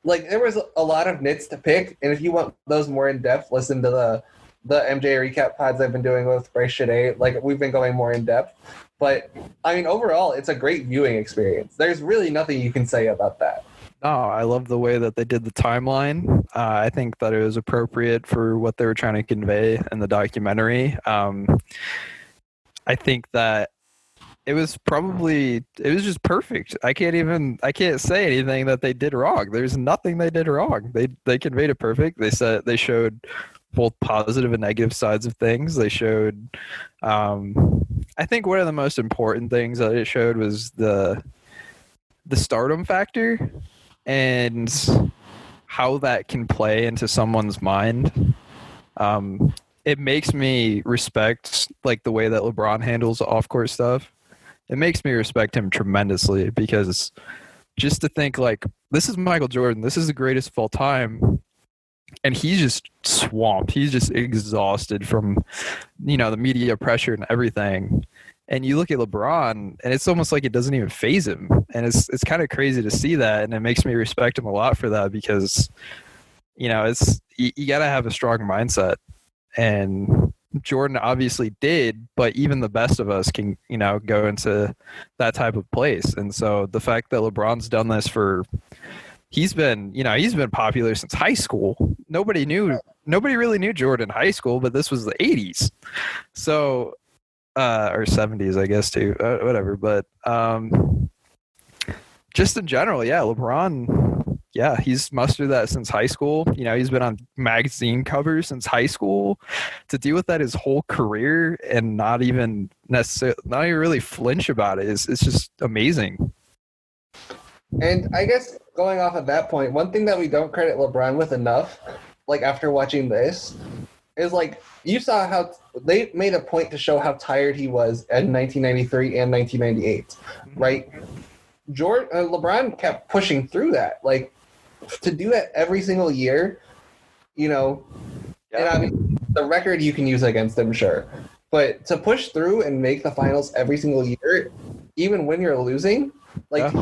like, there was a lot of nits to pick, and if you want those more in depth, listen to the MJ recap pods I've been doing with Bryce Shade. Like, we've been going more in depth, but I mean, overall, it's a great viewing experience. There's really nothing you can say about that. Oh, I love the way that they did the timeline. I think that it was appropriate for what they were trying to convey in the documentary. I think that it was just perfect. I can't say anything that they did wrong. There's nothing they did wrong. They conveyed it perfect. They showed both positive and negative sides of things. They showed, I think one of the most important things that it showed was the stardom factor and how that can play into someone's mind. It makes me respect like the way that LeBron handles off-court stuff. It makes me respect him tremendously, because just to think like, this is Michael Jordan, this is the greatest of all time, and he's just swamped. He's just exhausted from, the media pressure and everything. And you look at LeBron, and it's almost like it doesn't even faze him. And it's kind of crazy to see that, and it makes me respect him a lot for that, because, it's you got to have a strong mindset. And Jordan obviously did, but even the best of us can, go into that type of place. And so the fact that LeBron's done this he's been popular since high school. Nobody really knew Jordan in high school, but this was the 80s. So, or 70s, I guess, too, whatever. But just in general, yeah, LeBron, yeah, he's mustered that since high school. He's been on magazine covers since high school. To deal with that his whole career and not even really flinch about it is just amazing. And I guess going off of that point, one thing that we don't credit LeBron with enough, like after watching this, is like you saw how they made a point to show how tired he was in 1993 and 1998, right? LeBron kept pushing through that, like to do that every single year, And I mean, the record you can use against him, sure, but to push through and make the finals every single year, even when you're losing, like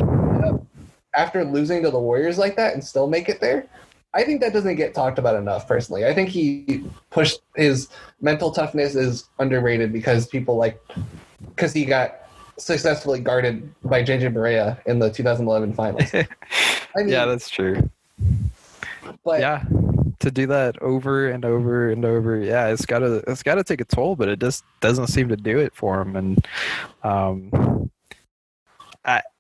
after losing to the Warriors like that and still make it there, I think that doesn't get talked about enough. Personally, I think he pushed his mental toughness is underrated because he got successfully guarded by JJ Barea in the 2011 finals. I mean, yeah, that's true. But yeah, to do that over and over and over, yeah, it's gotta take a toll, but it just doesn't seem to do it for him. And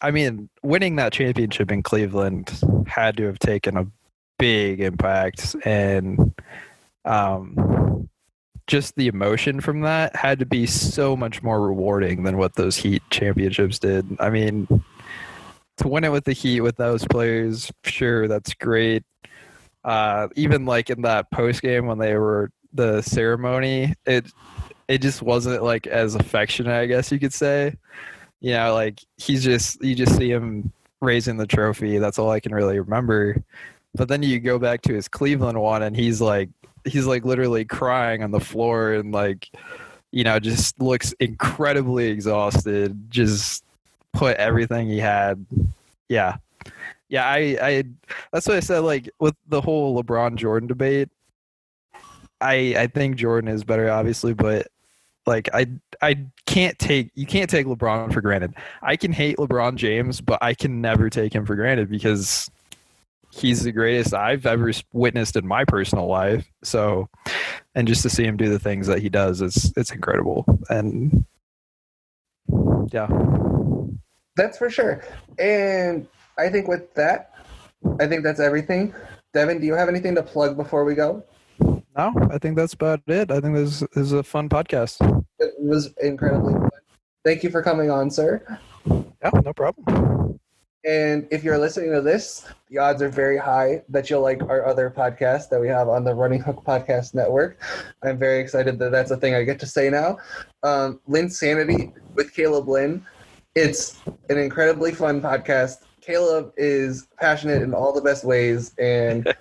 I mean, winning that championship in Cleveland had to have taken a big impact, and just the emotion from that had to be so much more rewarding than what those Heat championships did. I mean, to win it with the Heat with those players, sure, that's great. Even like in that post game when they were the ceremony, it just wasn't like as affectionate, I guess you could say. You know, like you just see him raising the trophy. That's all I can really remember. But then you go back to his Cleveland one, and he's like literally crying on the floor, and like, you know, just looks incredibly exhausted. Just put everything he had. Yeah. I that's what I said. Like with the whole LeBron Jordan debate, I think Jordan is better, obviously, but like you can't take LeBron for granted. I can hate LeBron James, but I can never take him for granted because he's the greatest I've ever witnessed in my personal life. So, and just to see him do the things that he does, it's incredible. And yeah, That's for sure. And I think with that, I think that's everything. Devin, do you have anything to plug before we go? no, I think that's about it. I think this is a fun podcast. It was incredibly fun. Thank you for coming on, sir. Yeah, no problem. And if you're listening to this, the odds are very high that you'll like our other podcast that we have on the Running Hook Podcast Network. I'm very excited that that's a thing I get to say now. Lynn's Sanity with Caleb Lynn. It's an incredibly fun podcast. Caleb is passionate in all the best ways, and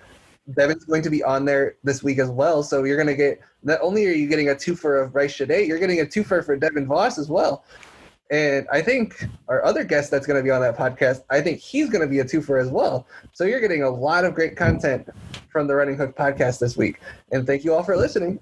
Devin's going to be on there this week as well. So you're going to get, not only are you getting a twofer of Bryce Shadé, you're getting a twofer for Devin Voss as well. And I think our other guest that's going to be on that podcast, I think he's going to be a twofer as well. So you're getting a lot of great content from the Running Hook podcast this week. And thank you all for listening.